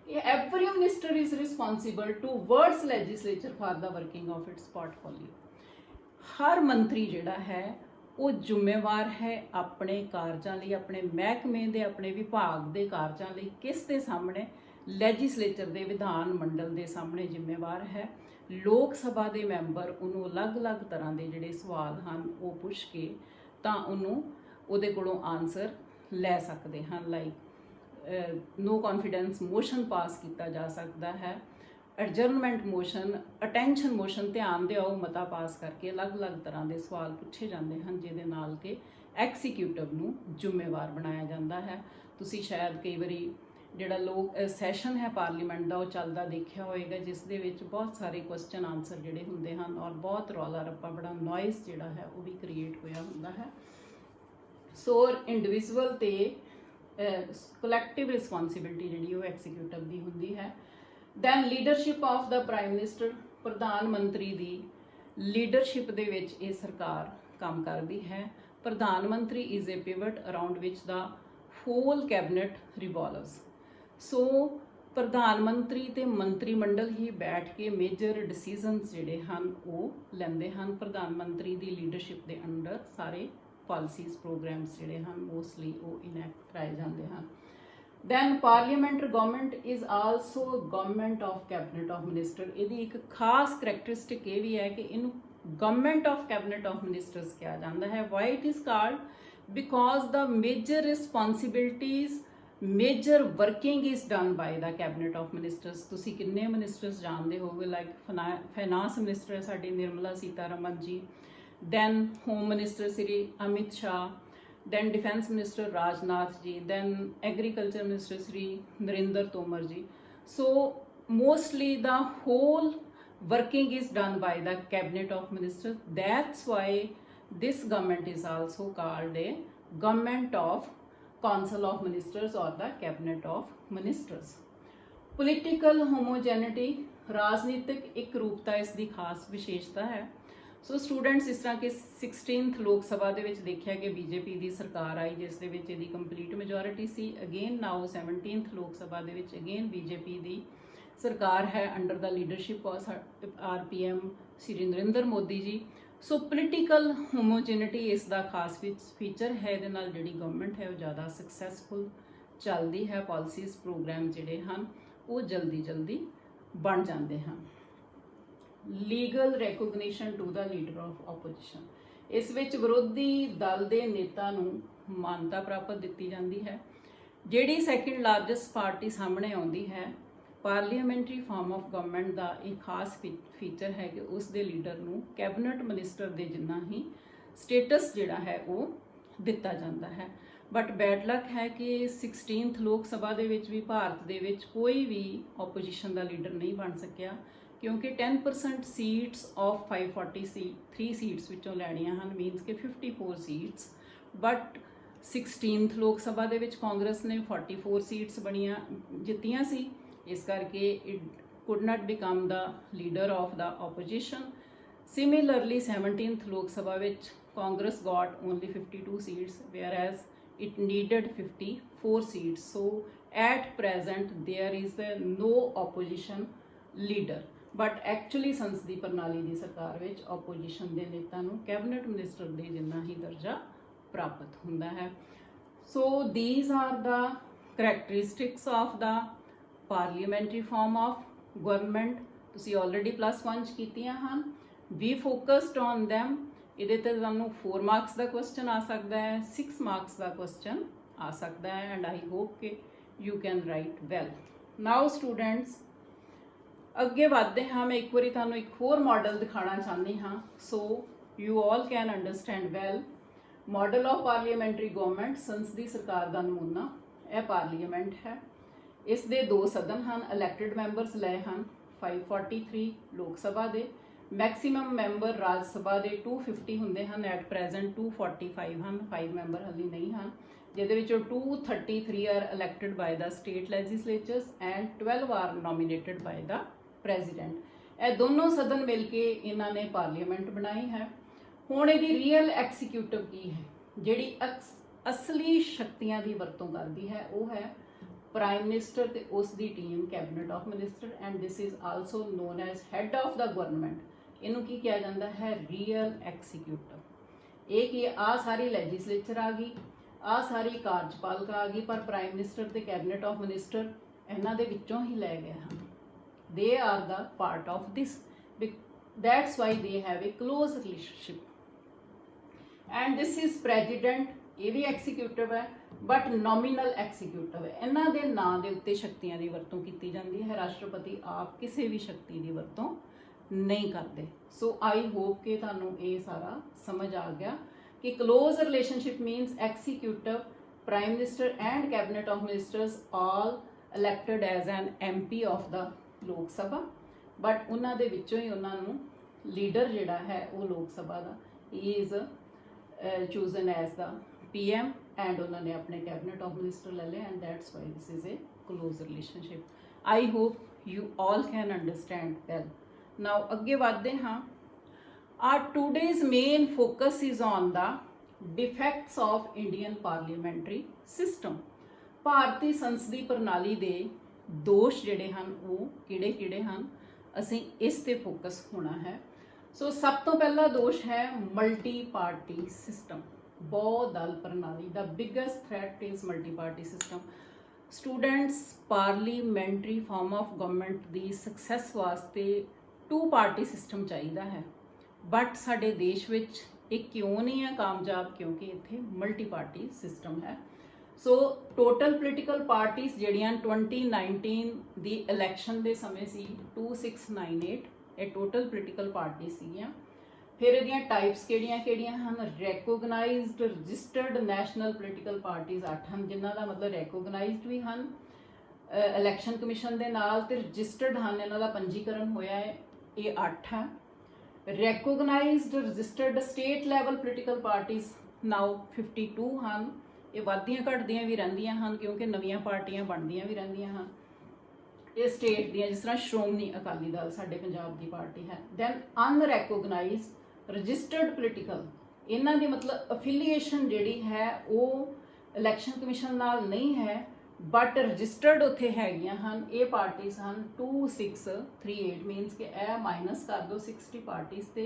Every minister is responsible towards legislature for the working of its portfolio. ਹਰ ਮੰਤਰੀ ਜਿਹੜਾ ਹੈ ਉਹ ਜ਼ਿੰਮੇਵਾਰ ਹੈ ਆਪਣੇ ਕਾਰਜਾਂ ਲਈ, ਆਪਣੇ ਮਹਿਕਮੇ ਦੇ, ਆਪਣੇ ਵਿਭਾਗ ਦੇ ਕਾਰਜਾਂ ਲਈ। ਕਿਸ ਦੇ ਸਾਹਮਣੇ? ਲੈਜਿਸਲੇਚਰ ਦੇ, ਵਿਧਾਨ ਮੰਡਲ ਦੇ ਸਾਹਮਣੇ ਜ਼ਿੰਮੇਵਾਰ ਹੈ। ਲੋਕ ਸਭਾ ਦੇ ਮੈਂਬਰ ਉਹਨੂੰ ਅਲੱਗ-ਅਲੱਗ ਤਰ੍ਹਾਂ ਦੇ ਜਿਹੜੇ ਸਵਾਲ ਹਨ ਉਹ ਪੁੱਛ ਕੇ ਤਾਂ ਉਹਦੇ ਕੋਲੋਂ ਆਨਸਰ ਲੈ ਸਕਦੇ ਹਨ। ਲਾਈਕ ਨੋ ਕੌਨਫੀਡੈਂਸ ਮੋਸ਼ਨ ਪਾਸ ਕੀਤਾ ਜਾ ਸਕਦਾ ਹੈ, ਐਡਜਰਨਮੈਂਟ ਮੋਸ਼ਨ, ਅਟੈਂਸ਼ਨ ਮੋਸ਼ਨ, ਧਿਆਨ ਦਿਓ ਮਤਾ ਪਾਸ ਕਰਕੇ ਅਲੱਗ-ਅਲੱਗ ਤਰ੍ਹਾਂ ਦੇ ਸਵਾਲ ਪੁੱਛੇ ਜਾਂਦੇ ਹਨ, ਜਿਹਦੇ ਨਾਲ ਕਿ ਐਕਸੀਕਿਊਟਿਵ ਨੂੰ ਜ਼ਿੰਮੇਵਾਰ ਬਣਾਇਆ ਜਾਂਦਾ ਹੈ। ਤੁਸੀਂ ਸ਼ਾਇਦ ਕਈ ਵਾਰੀ ਜਿਹੜਾ ਸੈਸ਼ਨ ਹੈ ਪਾਰਲੀਮੈਂਟ ਦਾ ਉਹ ਚੱਲਦਾ ਦੇਖਿਆ ਹੋਏਗਾ, ਜਿਸ ਦੇ ਵਿੱਚ ਬਹੁਤ ਸਾਰੇ ਕੁਐਸਚਨ ਆਨਸਰ ਜਿਹੜੇ ਹੁੰਦੇ ਹਨ, ਔਰ ਬਹੁਤ ਰੌਲਾ ਰੱਪਾ, ਬੜਾ ਨੋਇਸ ਜਿਹੜਾ ਹੈ ਉਹ ਵੀ ਕ੍ਰੀਏਟ ਹੋਇਆ ਹੁੰਦਾ ਹੈ। ਸੋ ਇੰਡੀਵਿਜੂਅਲ ਤੇ ਕਲੈਕਟਿਵ ਰਿਸਪੌਂਸਿਬਿਲਟੀ ਜਿਹੜੀ ਉਹ ਐਕਸੀਕਿਊਟਿਵ ਦੀ ਹੁੰਦੀ ਹੈ। Then leadership of the prime minister. ਪ੍ਰਧਾਨ ਮੰਤਰੀ ਦੀ ਲੀਡਰਸ਼ਿਪ ਦੇ ਵਿੱਚ ਇਹ ਸਰਕਾਰ ਕੰਮ ਕਰਦੀ ਹੈ। ਪ੍ਰਧਾਨ ਮੰਤਰੀ is a pivot around which the whole cabinet revolves. So ਪ੍ਰਧਾਨ ਮੰਤਰੀ ਤੇ ਮੰਤਰੀ ਮੰਡਲ ਹੀ ਬੈਠ ਕੇ ਮੇਜਰ ਡਿਸੀਜਨਸ ਜਿਹੜੇ ਹਨ ਉਹ ਲੈਂਦੇ ਹਨ। ਪ੍ਰਧਾਨ ਮੰਤਰੀ ਦੀ ਲੀਡਰਸ਼ਿਪ ਦੇ ਅੰਡਰ ਸਾਰੇ ਪਾਲਿਸੀਜ਼, ਪ੍ਰੋਗਰਾਮਸ ਜਿਹੜੇ ਹਨ ਮੋਸਟਲੀ ਉਹ ਇਨੈਕਟ ਕਰਾਏ ਜਾਂਦੇ ਹਨ। Then parliament government is also government of cabinet of minister. ਇਹਦੀ ਇੱਕ ਖਾਸ ਕਰੈਕਟਰਿਸਟਿਕ ਇਹ ਵੀ ਹੈ ਕਿ ਇਹਨੂੰ government of cabinet of ministers ਕਿਹਾ ਜਾਂਦਾ ਹੈ। Why it is called? Because the major responsibilities, major working is done by the cabinet of ministers. ਤੁਸੀਂ ਕਿੰਨੇ ਮਿਨਿਸਟਰਸ ਜਾਣਦੇ ਹੋਗੇ? ਲਾਈਕ ਫਾਈਨਾਂਸ ਮਿਨਿਸਟਰ ਹੈ ਸਾਡੀ ਨਿਰਮਲਾ ਸੀਤਾਰਮਨ ਜੀ, then Home Minister Sri Amit Shah, then Defence Minister Rajnath ji, then Agriculture Minister Sri Narendra Tomar ji. So mostly the whole working is done by the cabinet of ministers. That's why this government is also called a government of council of ministers or the cabinet of ministers. Political homogeneity, ਰਾਜਨੀਤਿਕ ਇੱਕ ਰੂਪਤਾ ਇਸ ਦੀ ਖਾਸ ਵਿਸ਼ੇਸ਼ਤਾ ਹੈ। So students, ਇਸ ਤਰ੍ਹਾਂ ਕਿ 16th ਲੋਕ ਸਭਾ ਦੇ ਵਿੱਚ ਦੇਖਿਆ ਕਿ ਬੀਜੇਪੀ ਦੀ ਸਰਕਾਰ ਆਈ, ਜਿਸ ਦੇ ਵਿੱਚ ਇਹਦੀ ਕੰਪਲੀਟ ਮੈਜੋਰਿਟੀ ਸੀ। ਅਗੇਨ ਨਾਓ 17th ਲੋਕ ਸਭਾ ਦੇ ਵਿੱਚ ਅਗੇਨ ਬੀਜੇਪੀ ਦੀ ਸਰਕਾਰ ਹੈ under the leadership of our PM Shri Narendra Modi ji. So political ਹੋਮੋਜੈਨਿਟੀ ਇਸ ਦਾ ਖਾਸ ਫੀਚਰ ਹੈ। ਇਹਦੇ ਨਾਲ ਜਿਹੜੀ ਗਵਰਨਮੈਂਟ ਹੈ ਉਹ ਜ਼ਿਆਦਾ ਸਕਸੈਸਫੁਲ ਚੱਲਦੀ ਹੈ। ਪਾਲਿਸੀਜ਼, ਪ੍ਰੋਗਰਾਮ ਜਿਹੜੇ ਹਨ ਉਹ ਜਲਦੀ ਬਣ ਜਾਂਦੇ ਹਨ। Legal recognition to the leader of opposition. ਇਸ ਵਿੱਚ ਵਿਰੋਧੀ ਦਲ ਦੇ ਨੇਤਾ ਨੂੰ ਮਾਨਤਾ ਪ੍ਰਾਪਤ ਦਿੱਤੀ ਜਾਂਦੀ ਹੈ। ਜਿਹੜੀ ਸੈਕਿੰਡ ਲਾਰਜੈਸਟ ਪਾਰਟੀ ਸਾਹਮਣੇ ਆਉਂਦੀ ਹੈ, ਪਾਰਲੀਮੈਂਟਰੀ ਫਾਰਮ ਆਫ ਗਵਰਨਮੈਂਟ ਦਾ ਇਹ ਖਾਸ ਫੀਚਰ ਹੈ ਕਿ ਉਸ ਦੇ ਲੀਡਰ ਨੂੰ ਕੈਬਨਿਟ ਮਿਨਿਸਟਰ ਦੇ ਜਿੰਨਾ ਹੀ ਸਟੇਟਸ ਜਿਹੜਾ ਹੈ ਉਹ ਦਿੱਤਾ ਜਾਂਦਾ ਹੈ। ਬਟ ਬੈਡ ਲੱਕ ਹੈ ਕਿ 16th ਲੋਕ ਸਭਾ ਦੇ ਵਿੱਚ ਵੀ ਭਾਰਤ ਦੇ ਵਿੱਚ ਕੋਈ ਵੀ ਆਪੋਜੀਸ਼ਨ ਦਾ ਲੀਡਰ ਨਹੀਂ ਬਣ ਸਕਿਆ, ਕਿਉਂਕਿ 10% ਸੀਟਸ ਆਫ 543 ਸੀਟਸ ਵਿੱਚੋਂ ਲੈਣੀਆਂ ਹਨ, ਮੀਨਸ ਕਿ 54 ਸੀਟਸ। ਬਟ 16th ਲੋਕ ਸਭਾ ਦੇ ਵਿੱਚ ਕਾਂਗਰਸ ਨੇ 44 ਸੀਟਸ ਜਿੱਤੀਆਂ ਸੀ, ਇਸ ਕਰਕੇ it could not become the leader of the opposition. Similarly 17th Lok Sabha ਵਿੱਚ Congress got only 52 seats, whereas it needed 54 seats. So at present there is no opposition leader, but actually ਸੰਸਦੀ ਪ੍ਰਣਾਲੀ ਦੀ ਸਰਕਾਰ ਵਿੱਚ ਆਪੋਜੀਸ਼ਨ ਦੇ ਨੇਤਾ ਨੂੰ ਕੈਬਨਿਟ ਮਿਨਿਸਟਰ ਦੇ ਜਿੰਨਾ ਹੀ ਦਰਜਾ ਪ੍ਰਾਪਤ ਹੁੰਦਾ ਹੈ। So these are the characteristics of the parliamentary form of government. ਤੁਸੀਂ already +1 'ਚ ਕੀਤੀਆਂ ਹਨ। We focused on them. ਇਹਦੇ ਤੇ ਤੁਹਾਨੂੰ 4 ਮਾਰਕਸ ਦਾ ਕੁਐਸਚਨ ਆ ਸਕਦਾ ਹੈ, 6 ਮਾਰਕਸ ਦਾ ਕੁਐਸਚਨ ਆ ਸਕਦਾ ਹੈ, ਐਂਡ ਆਈ ਹੋਪ ਕਿ you can right well. Now students, ਅੱਗੇ ਵਧਦੇ ਹਾਂ। ਮੈਂ ਇੱਕ ਵਾਰੀ ਤੁਹਾਨੂੰ ਇੱਕ ਹੋਰ ਮਾਡਲ ਦਿਖਾਉਣਾ ਚਾਹੁੰਦੀ ਹਾਂ, so you all can understand well. Model of parliamentary government, ਸੰਸਦੀ ਸਰਕਾਰ ਦਾ ਨਮੂਨਾ। ਇਹ ਪਾਰਲੀਮੈਂਟ ਹੈ, ਇਸ ਦੇ 2 ਸਦਨ ਹਨ, ਇਲੈਕਟਿਡ ਮੈਂਬਰਸ ਲਏ ਹਨ 543 ਲੋਕ ਸਭਾ ਦੇ। ਮੈਕਸੀਮਮ ਮੈਂਬਰ ਰਾਜ ਸਭਾ ਦੇ 250 ਹੁੰਦੇ ਹਨ, ਐਟ ਪ੍ਰੈਜ਼ੈਂਟ 245 ਹਨ, 5 ਮੈਂਬਰ ਹਾਲੇ ਨਹੀਂ ਹਨ, ਜਿਹਦੇ ਵਿੱਚੋਂ 233 are elected by the state legislatures and 12 are nominated by the president. ਇਹ ਦੋਨੋਂ ਸਦਨ ਮਿਲ ਕੇ ਇਹਨਾਂ ਨੇ ਪਾਰਲੀਮੈਂਟ ਬਣਾਈ ਹੈ। ਹੁਣ ਇਹਦੀ ਰੀਅਲ ਐਕਸੀਕਿਊਟਿਵ ਕੀ ਹੈ, ਜਿਹੜੀ ਅਸਲੀ ਸ਼ਕਤੀਆਂ ਦੀ ਵਰਤੋਂ ਕਰਦੀ ਹੈ, ਉਹ ਹੈ ਪ੍ਰਾਈਮ ਮਿਨਿਸਟਰ ਤੇ ਉਸ ਦੀ team, cabinet of minister, and this is also non as head of the government. ਇਹਨੂੰ ਕੀ ਕਿਹਾ ਜਾਂਦਾ ਹੈ? ਰੀਅਲ ਐਕਸੀਕਿਊਟਿਵ। ਇਹ ਕੀ, ਆ ਸਾਰੀ ਲੈਜਿਸਲੇਚਰ ਆ ਗਈ, ਆ ਸਾਰੀ ਕਾਰਜਪਾਲਿਕਾ ਆ ਗਈ, ਪਰ ਪ੍ਰਾਈਮ ਮਿਨਿਸਟਰ ਤੇ ਕੈਬਨਿਟ ਆਫ ਮਿਨਿਸਟਰ ਇਹਨਾਂ ਦੇ ਵਿੱਚੋਂ ਹੀ ਲੈ ਗਏ ਹਨ। ਦੇ are the part of this, that's why they have A close relationship. And this is president, ਇਹ ਵੀ ਐਕਸੀਕਿਊਟਿਵ ਹੈ, ਬਟ ਨੋਮੀਨਲ ਐਕਸੀਕਿਊਟਿਵ ਹੈ। ਇਹਨਾਂ ਦੇ ਨਾਂ ਦੇ ਉੱਤੇ ਸ਼ਕਤੀਆਂ ਦੀ ਵਰਤੋਂ ਕੀਤੀ ਜਾਂਦੀ ਹੈ। ਰਾਸ਼ਟਰਪਤੀ ਆਪ ਕਿਸੇ ਵੀ ਸ਼ਕਤੀ ਦੀ ਵਰਤੋਂ ਨਹੀਂ ਕਰਦੇ। ਸੋ ਆਈ ਹੋਪ ਕਿ ਤੁਹਾਨੂੰ ਇਹ ਸਾਰਾ ਸਮਝ ਆ ਗਿਆ ਕਿ close relationship means executive, prime minister and cabinet of ministers all elected as an MP of the Lok Sabha, but ਉਹਨਾਂ ਦੇ ਵਿੱਚੋਂ ਹੀ ਉਹਨਾਂ ਨੂੰ ਲੀਡਰ ਜਿਹੜਾ ਹੈ ਉਹ ਲੋਕ ਸਭਾ ਦਾ is chosen as the PM, and ਉਹਨਾਂ ਨੇ ਆਪਣੇ ਕੈਬਨਿਟ ਆਫ ਮਿਨਿਸਟਰ ਲੈ ਲਏ, and that's why this is a close relationship. I hope you all can understand well. Now ਅੱਗੇ ਵਧਦੇ ਹਾਂ। Our today's main focus is on the defects of Indian parliamentary system. ਭਾਰਤੀ ਸੰਸਦੀ ਪ੍ਰਣਾਲੀ ਦੇ ਦੋਸ਼ ਜਿਹੜੇ ਹਨ ਉਹ ਕਿਹੜੇ-ਕਿਹੜੇ ਹਨ, ਅਸੀਂ ਇਸ ਤੇ ਫੋਕਸ ਹੋਣਾ ਹੈ। ਸੋ ਸਭ ਤੋਂ ਪਹਿਲਾ ਦੋਸ਼ ਹੈ ਮਲਟੀ ਪਾਰਟੀ ਸਿਸਟਮ, ਬਹੁ-ਦਲ ਪ੍ਰਣਾਲੀ। The biggest threat is multi party system. Students, parliamentary form of government ਦੀ ਸਕਸੈਸ ਵਾਸਤੇ 2 ਪਾਰਟੀ ਸਿਸਟਮ ਚਾਹੀਦਾ ਹੈ, ਬਟ ਸਾਡੇ ਦੇਸ਼ ਵਿੱਚ ਇਹ ਕਿਉਂ ਨਹੀਂ ਹੈ ਕਾਮਯਾਬ? ਕਿਉਂਕਿ ਇੱਥੇ ਮਲਟੀ ਪਾਰਟੀ ਸਿਸਟਮ ਹੈ। ਸੋ ਟੋਟਲ ਪੋਲੀਟੀਕਲ ਪਾਰਟੀਆਂ ਜਿਹੜੀਆਂ 2019 ਦੀ ਇਲੈਕਸ਼ਨ ਦੇ ਸਮੇਂ ਸੀ 2698, ਇਹ ਟੋਟਲ ਪੋਲੀਟੀਕਲ ਪਾਰਟੀ ਸੀਗੀਆਂ। ਫਿਰ ਇਹਦੀਆਂ ਟਾਈਪਸ ਕਿਹੜੀਆਂ ਹਨ? ਰੈਕੋਗਨਾਈਜ਼ਡ ਰਜਿਸਟਰਡ ਨੈਸ਼ਨਲ ਪੋਲੀਟੀਕਲ ਪਾਰਟੀਆਂ 8 ਹਨ, ਜਿਨ੍ਹਾਂ ਦਾ ਮਤਲਬ ਰੈਕੋਗਨਾਈਜ਼ਡ ਵੀ ਹਨ ਇਲੈਕਸ਼ਨ ਕਮਿਸ਼ਨ ਦੇ ਨਾਲ, ਤੇ ਰਜਿਸਟਰਡ ਹਨ, ਇਹਨਾਂ ਦਾ ਪੰਜੀਕਰਨ ਹੋਇਆ ਹੈ, ਇਹ 8 ਹੈ। Recognised registered state level political ਪਾਰਟੀਆਂ ਨਾਓ 52 ਹਨ। ਇਹ ਵੱਧਦੀਆਂ ਘਟਦੀਆਂ ਵੀ ਰਹਿੰਦੀਆਂ ਹਨ ਕਿਉਂਕਿ ਨਵੀਆਂ ਪਾਰਟੀਆਂ ਬਣਦੀਆਂ ਵੀ ਰਹਿੰਦੀਆਂ ਹਨ। ਇਹ ਸਟੇਟ ਦੀਆਂ, ਜਿਸ ਤਰ੍ਹਾਂ ਸ਼੍ਰੋਮਣੀ ਅਕਾਲੀ ਦਲ ਸਾਡੇ ਪੰਜਾਬ ਦੀ ਪਾਰਟੀ ਹੈ। ਦੈਨ ਅਨਰੈਕੋਗਨਾਈਜ਼ਡ ਰਜਿਸਟਰਡ ਪੋਲੀਟੀਕਲ, ਇਹਨਾਂ ਦੀ ਮਤਲਬ ਅਫੀਲੀਏਸ਼ਨ ਜਿਹੜੀ ਹੈ ਉਹ ਇਲੈਕਸ਼ਨ ਕਮਿਸ਼ਨ ਨਾਲ ਨਹੀਂ ਹੈ, ਬਟ ਰਜਿਸਟਰਡ ਉੱਥੇ ਹੈਗੀਆਂ ਹਨ। ਇਹ ਪਾਰਟੀਆਂ ਹਨ 2638, ਮੀਨਸ ਕਿ ਇਹ ਮਾਈਨਸ ਕਰ ਦਿਓ 60 ਪਾਰਟੀਆਂ ਤੇ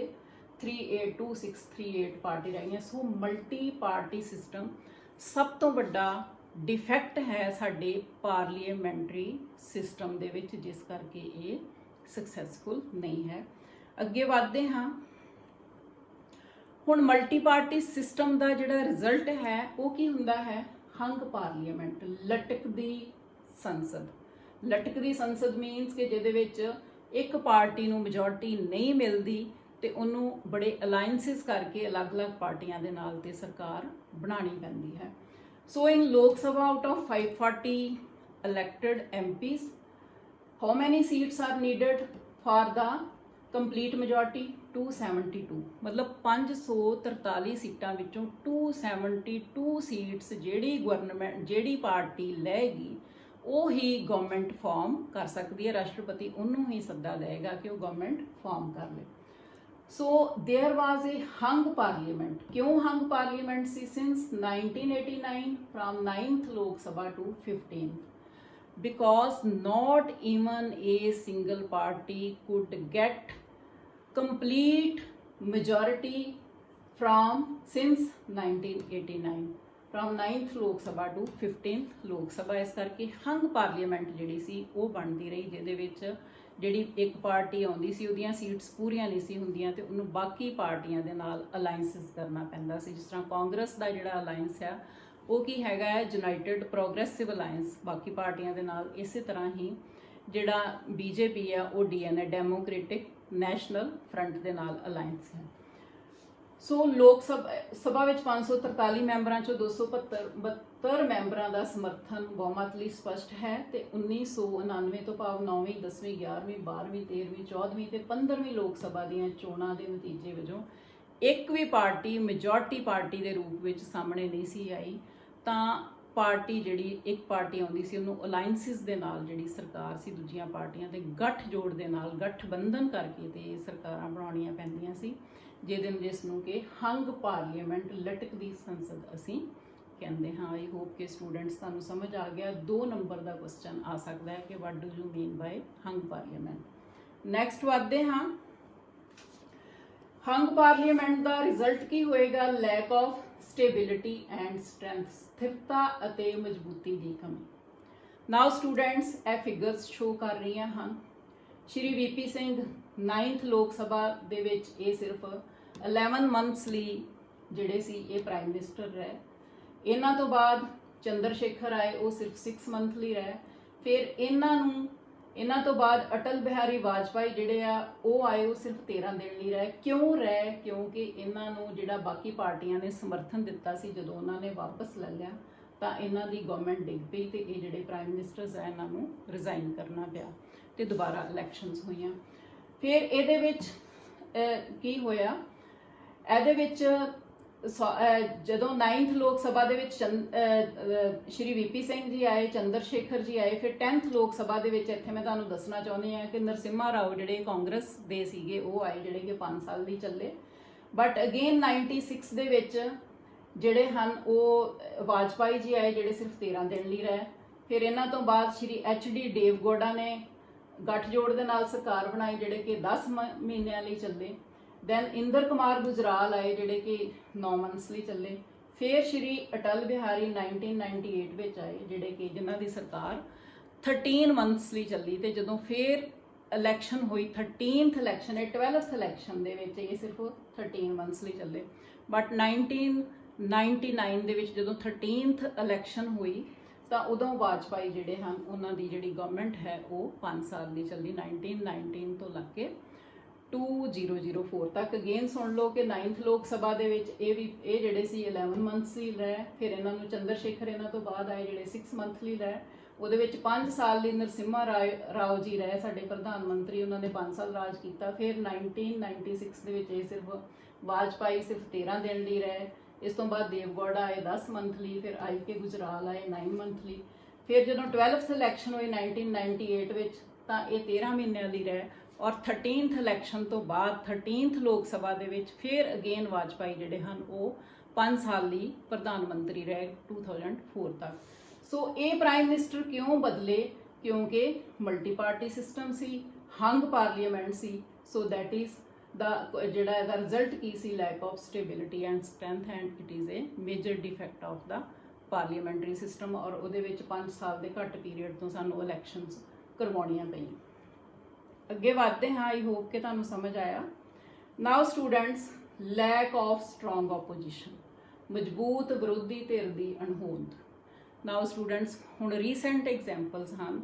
2638 ਪਾਰਟੀ ਰਹੀਆਂ। ਸੋ ਮਲਟੀ ਪਾਰਟੀ ਸਿਸਟਮ ਸਭ ਤੋਂ ਵੱਡਾ ਡਿਫੈਕਟ ਹੈ ਸਾਡੇ ਪਾਰਲੀਮੈਂਟਰੀ ਸਿਸਟਮ ਦੇ ਵਿੱਚ, ਜਿਸ ਕਰਕੇ ਇਹ ਸਕਸੈਸਫੁਲ ਨਹੀਂ ਹੈ। ਅੱਗੇ ਵਧਦੇ ਹਾਂ। ਹੁਣ ਮਲਟੀ ਪਾਰਟੀ ਸਿਸਟਮ ਦਾ ਜਿਹੜਾ ਰਿਜ਼ਲਟ ਹੈ ਉਹ ਕੀ ਹੁੰਦਾ ਹੈ? ਹੰਗ ਪਾਰਲੀਮੈਂਟ, ਲਟਕਦੀ ਸੰਸਦ। ਲਟਕਦੀ ਸੰਸਦ ਮੀਨਸ ਕਿ ਜਿਹਦੇ ਵਿੱਚ ਇੱਕ ਪਾਰਟੀ ਨੂੰ ਮੈਜੋਰਟੀ ਨਹੀਂ ਮਿਲਦੀ ਤੇ ਉਹਨੂੰ ਬੜੇ ਅਲਾਈਅੰਸਿਸ ਕਰਕੇ ਅਲੱਗ-ਅਲੱਗ ਪਾਰਟੀਆਂ ਦੇ ਨਾਲ ਤੇ ਸਰਕਾਰ ਬਣਾਉਣੀ ਪੈਂਦੀ ਹੈ। ਸੋ ਇਨ ਲੋਕ ਸਭਾ out of 540 elected MPs, how many seats are needed for the complete majority? 272। मतलब 543 सीटां विचों 272 सीट्स ਜਿਹੜੀ ਗਵਰਨਮੈਂਟ ਜਿਹੜੀ ਪਾਰਟੀ ਲਏਗੀ ਉਹ ਹੀ ਗਵਰਨਮੈਂਟ ਫਾਰਮ ਕਰ ਸਕਦੀ ਹੈ। ਰਾਸ਼ਟਰਪਤੀ ਉਹਨੂੰ ਹੀ ਸੱਦਾ ਦੇਗਾ ਕਿ ਉਹ ਗਵਰਨਮੈਂਟ ਫਾਰਮ ਕਰ ਲੇ। So there was a hung parliament. क्यों हंग पार्लियामेंट सी? Since 1989 from 9th Lok Sabha to 15th, because not even a single party could get complete majority from since 1989 from 9th ਲੋਕ ਸਭਾ ਟੂ 15th ਲੋਕ ਸਭਾ। ਇਸ ਕਰਕੇ ਹੰਗ parliament ਜਿਹੜੀ ਸੀ ਉਹ ਬਣਦੀ ਰਹੀ, ਜਿਹਦੇ ਵਿੱਚ ਜਿਹੜੀ ਇੱਕ ਪਾਰਟੀ ਆਉਂਦੀ ਸੀ ਉਹਦੀਆਂ ਸੀਟਸ ਪੂਰੀਆਂ ਨਹੀਂ ਸੀ ਹੁੰਦੀਆਂ ਤੇ ਉਹਨੂੰ ਬਾਕੀ ਪਾਰਟੀਆਂ ਦੇ ਨਾਲ ਅਲਾਈਅੰਸਿਸ ਕਰਨਾ ਪੈਂਦਾ ਸੀ। ਜਿਸ ਤਰ੍ਹਾਂ ਕਾਂਗਰਸ ਦਾ ਜਿਹੜਾ ਅਲਾਈਅੰਸ ਆ ਉਹ ਕੀ ਹੈਗਾ ਹੈ? ਯੂਨਾਈਟਿਡ ਪ੍ਰੋਗਰੈਸਿਵ ਅਲਾਈਅੰਸ, ਬਾਕੀ ਪਾਰਟੀਆਂ ਦੇ ਨਾਲ। ਇਸੇ ਤਰ੍ਹਾਂ ਹੀ ਜਿਹੜਾ BJP ਆ ਉਹ DNA, ਡੈਮੋਕ੍ਰੈਟਿਕ ਨੈਸ਼ਨਲ ਫਰੰਟ ਦੇ ਨਾਲ ਅਲਾਈਅੰਸ ਹੈ। ਸੋ ਲੋਕ ਸਭਾ ਵਿੱਚ 543 ਮੈਂਬਰਾਂ ਚੋਂ 272 ਮੈਂਬਰਾਂ ਦਾ ਸਮਰਥਨ ਬਹੁਮਤ ਲਈ ਸਪਸ਼ਟ ਹੈ ਤੇ 1999 ਤੋਂ ਭਾਵ 9ਵੀਂ 10ਵੀਂ 11ਵੀਂ 12ਵੀਂ 13ਵੀਂ 14ਵੀਂ ਤੇ 15ਵੀਂ ਲੋਕ ਸਭਾ ਦੀਆਂ ਚੋਣਾਂ ਦੇ ਨਤੀਜੇ ਵਜੋਂ ਇੱਕ ਵੀ ਪਾਰਟੀ ਮੈਜੋਰਟੀ ਪਾਰਟੀ ਦੇ ਰੂਪ ਵਿੱਚ ਸਾਹਮਣੇ ਨਹੀਂ ਸੀ ਆਈ। ਤਾਂ ਪਾਰਟੀ ਜਿਹੜੀ ਇੱਕ ਪਾਰਟੀ ਆਉਂਦੀ ਸੀ ਉਹਨੂੰ ਅਲਾਈਅੰਸਿਸ ਦੇ ਨਾਲ ਜਿਹੜੀ ਸਰਕਾਰ ਸੀ ਦੂਜੀਆਂ ਪਾਰਟੀਆਂ ਦੇ ਗੱਠਜੋੜ ਦੇ ਨਾਲ ਗਠਬੰਧਨ ਕਰਕੇ ਤੇ ਸਰਕਾਰਾਂ ਬਣਾਉਣੀਆਂ ਪੈਂਦੀਆਂ ਸੀ, ਜਿਸ ਨੂੰ ਕਿ ਹੰਗ ਪਾਰਲੀਮੈਂਟ, ਲਟਕਦੀ ਸੰਸਦ ਅਸੀਂ ਕਹਿੰਦੇ ਹਾਂ। ਆਈ ਹੋਪ ਕਿ ਸਟੂਡੈਂਟਸ ਤੁਹਾਨੂੰ ਸਮਝ ਆ ਗਿਆ। 2 ਨੰਬਰ ਦਾ ਕੁਐਸਚਨ ਆ ਸਕਦਾ ਹੈ ਕਿ what do you mean by hung parliament. Next ਵਧਦੇ ਹਾਂ। ਹੰਗ ਪਾਰਲੀਮੈਂਟ ਦਾ ਰਿਜ਼ਲਟ ਕੀ ਹੋਏਗਾ? Lack of stability and strength, ਸਥਿਰਤਾ ਅਤੇ ਮਜ਼ਬੂਤੀ ਦੀ ਕਮੀ। ਨਾਓ ਸਟੂਡੈਂਟਸ, ਇਹ ਫਿਗਰਸ ਸ਼ੋ ਕਰ ਰਹੀਆਂ ਹਨ। ਸ਼੍ਰੀ VP ਸਿੰਘ 9th ਲੋਕ ਸਭਾ ਦੇ ਵਿੱਚ ਇਹ ਸਿਰਫ 11 ਮੰਥਸ ਲਈ ਜਿਹੜੇ ਸੀ ਇਹ ਪ੍ਰਾਈਮ ਮਿਨਿਸਟਰ ਰਹੇ। ਇਹਨਾਂ ਤੋਂ ਬਾਅਦ ਚੰਦਰ ਸ਼ੇਖਰ ਆਏ, ਉਹ ਸਿਰਫ 6 ਮੰਥ ਲਈ ਰਹੇ। ਫਿਰ ਇਹਨਾਂ ਤੋਂ ਬਾਅਦ ਅਟਲ ਬਿਹਾਰੀ ਵਾਜਪਾਈ ਜਿਹੜੇ ਆ ਉਹ ਆਏ, ਉਹ ਸਿਰਫ 13 ਦਿਨ ਲਈ ਰਹੇ। ਕਿਉਂ ਰਹੇ? ਕਿਉਂਕਿ ਇਹਨਾਂ ਨੂੰ ਜਿਹੜਾ ਬਾਕੀ ਪਾਰਟੀਆਂ ਨੇ ਸਮਰਥਨ ਦਿੱਤਾ ਸੀ, ਜਦੋਂ ਉਹਨਾਂ ਨੇ ਵਾਪਸ ਲੈ ਲਿਆ ਤਾਂ ਇਹਨਾਂ ਦੀ ਗਵਰਨਮੈਂਟ ਡਿੱਗ ਪਈ ਤੇ ਇਹ ਜਿਹੜੇ ਪ੍ਰਾਈਮ ਮਿਨਿਸਟਰਸ ਆ ਇਹਨਾਂ ਨੂੰ ਰਿਜ਼ਾਈਨ ਕਰਨਾ ਪਿਆ ਤੇ ਦੁਬਾਰਾ ਇਲੈਕਸ਼ਨਸ ਹੋਈਆਂ। ਫਿਰ ਇਹਦੇ ਵਿੱਚ ਕੀ ਹੋਇਆ? ਇਹਦੇ ਵਿੱਚ ਜਦੋਂ 9th ਲੋਕ ਸਭਾ ਦੇ ਵਿੱਚ ਸ਼੍ਰੀ VP ਸਿੰਘ ਜੀ ਆਏ, ਚੰਦਰ ਸ਼ੇਖਰ ਜੀ ਆਏ। ਫਿਰ 10th ਲੋਕ ਸਭਾ ਦੇ ਵਿੱਚ ਇੱਥੇ ਮੈਂ ਤੁਹਾਨੂੰ ਦੱਸਣਾ ਚਾਹੁੰਦੀ ਹਾਂ ਕਿ ਨਰਸਿਮਹਾ ਰਾਓ ਜਿਹੜੇ ਕਾਂਗਰਸ ਦੇ ਸੀਗੇ ਉਹ ਆਏ, ਜਿਹੜੇ ਕਿ 5 ਸਾਲ ਲਈ ਚੱਲੇ। ਬਟ ਅਗੇਨ 96 ਦੇ ਵਿੱਚ ਜਿਹੜੇ ਹਨ ਉਹ ਵਾਜਪਾਈ ਜੀ ਆਏ, ਜਿਹੜੇ ਸਿਰਫ 13 ਦਿਨ ਲਈ ਰਹੇ। ਫਿਰ ਇਹਨਾਂ ਤੋਂ ਬਾਅਦ ਸ਼੍ਰੀ HD ਦੇਵਗੌੜਾ ਨੇ ਗੱਠਜੋੜ ਦੇ ਨਾਲ ਸਰਕਾਰ ਬਣਾਈ, ਜਿਹੜੇ ਕਿ 10 ਮਹੀਨਿਆਂ ਲਈ ਚੱਲੇ। ਦੈਨ ਇੰਦਰ ਕੁਮਾਰ ਗੁਜਰਾਲ ਆਏ, ਜਿਹੜੇ ਕਿ 9 ਮੰਥਸ ਲਈ ਚੱਲੇ। ਫਿਰ ਸ਼੍ਰੀ ਅਟਲ ਬਿਹਾਰੀ 1998 ਵਿੱਚ ਆਏ, ਜਿਹੜੇ ਕਿ ਜਿਨ੍ਹਾਂ ਦੀ ਸਰਕਾਰ 13 ਮੰਥਸ ਲਈ ਚੱਲੀ। ਤੇ ਜਦੋਂ ਫਿਰ ਇਲੈਕਸ਼ਨ ਹੋਈ 13th ਇਲੈਕਸ਼ਨ, ਇਹ 12th ਇਲੈਕਸ਼ਨ ਦੇ ਵਿੱਚ ਇਹ ਸਿਰਫ 13 ਮੰਥਸ ਲਈ ਚੱਲੇ। ਬਟ 1999 ਦੇ ਵਿੱਚ ਜਦੋਂ 13th ਇਲੈਕਸ਼ਨ ਹੋਈ ਤਾਂ ਉਦੋਂ ਵਾਜਪਾਈ ਜਿਹੜੇ ਹਨ ਉਹਨਾਂ ਦੀ ਜਿਹੜੀ ਗਵਰਨਮੈਂਟ ਹੈ ਉਹ 5 ਸਾਲ ਲਈ ਚੱਲੀ, 1919 ਤੋਂ ਲੱਗ ਕੇ 2004 ਤੱਕ। ਅਗੇਨ ਸੁਣ ਲਓ ਕਿ 9th ਲੋਕ ਸਭਾ ਦੇ ਵਿੱਚ ਇਹ ਜਿਹੜੇ ਸੀ 11 ਮੰਥਸ ਲਈ ਰਹੇ। ਫਿਰ ਇਹਨਾਂ ਨੂੰ ਚੰਦਰ ਸ਼ੇਖਰ ਇਹਨਾਂ ਤੋਂ ਬਾਅਦ ਆਏ, ਜਿਹੜੇ 6 ਮੰਥ ਲਈ ਰਹੇ। ਉਹਦੇ ਵਿੱਚ 5 ਸਾਲ ਲਈ ਨਰਸਿਮਹਾ ਰਾਓ ਜੀ ਰਹੇ, ਸਾਡੇ ਪ੍ਰਧਾਨ ਮੰਤਰੀ, ਉਹਨਾਂ ਨੇ 5 ਸਾਲ ਰਾਜ ਕੀਤਾ। ਫਿਰ 1996 ਦੇ ਵਿੱਚ ਇਹ ਸਿਰਫ ਵਾਜਪਾਈ ਸਿਰਫ 13 ਦਿਨ ਲਈ ਰਹੇ। ਇਸ ਤੋਂ ਬਾਅਦ ਦੇਵਗੌੜਾ ਆਏ 10 ਮੰਥ ਲਈ। ਫਿਰ IK ਗੁਜਰਾਲ ਆਏ 9 ਮੰਥ ਲਈ। ਫਿਰ ਜਦੋਂ 12th ਇਲੈਕਸ਼ਨ ਹੋਈ 1998 ਵਿੱਚ ਤਾਂ ਇਹ 13 ਮਹੀਨਿਆਂ ਲਈ ਰਹੇ। ਔਰ 13th ਇਲੈਕਸ਼ਨ ਤੋਂ ਬਾਅਦ 13th ਲੋਕ ਸਭਾ ਦੇ ਵਿੱਚ ਫਿਰ ਅਗੇਨ ਵਾਜਪਾਈ ਜਿਹੜੇ ਹਨ ਉਹ 5 ਸਾਲ ਲਈ ਪ੍ਰਧਾਨ ਮੰਤਰੀ ਰਹੇ 2004 ਤੱਕ। ਸੋ ਇਹ ਪ੍ਰਾਈਮ ਮਿਨਿਸਟਰ ਕਿਉਂ ਬਦਲੇ? ਕਿਉਂਕਿ ਮਲਟੀ ਪਾਰਟੀ ਸਿਸਟਮ ਸੀ, ਹੰਗ ਪਾਰਲੀਮੈਂਟ ਸੀ। ਸੋ ਦੈਟ ਇਜ਼ ਜਿਹੜਾ ਇਹਦਾ ਰਿਜ਼ਲਟ ਕੀ ਸੀ? Lack of stability and strength, and it is a major defect of the parliamentary system. ਔਰ ਉਹਦੇ ਵਿੱਚ 5 ਸਾਲ ਦੇ ਘੱਟ ਪੀਰੀਅਡ ਤੋਂ ਸਾਨੂੰ ਇਲੈਕਸ਼ਨਸ ਕਰਵਾਉਣੀਆਂ ਪਈਆਂ। ਅੱਗੇ ਵਧਦੇ ਹਾਂ। ਆਈ ਹੋਪ ਕਿ ਤੁਹਾਨੂੰ ਸਮਝ ਆਇਆ। Now students, lack of strong opposition, ਮਜ਼ਬੂਤ ਵਿਰੋਧੀ ਧਿਰ ਦੀ ਅਣਹੋਂਦ। ਨਾਓ ਸਟੂਡੈਂਟਸ, ਹੁਣ ਰੀਸੈਂਟ ਐਗਜ਼ਾਮਪਲਸ ਹਨ।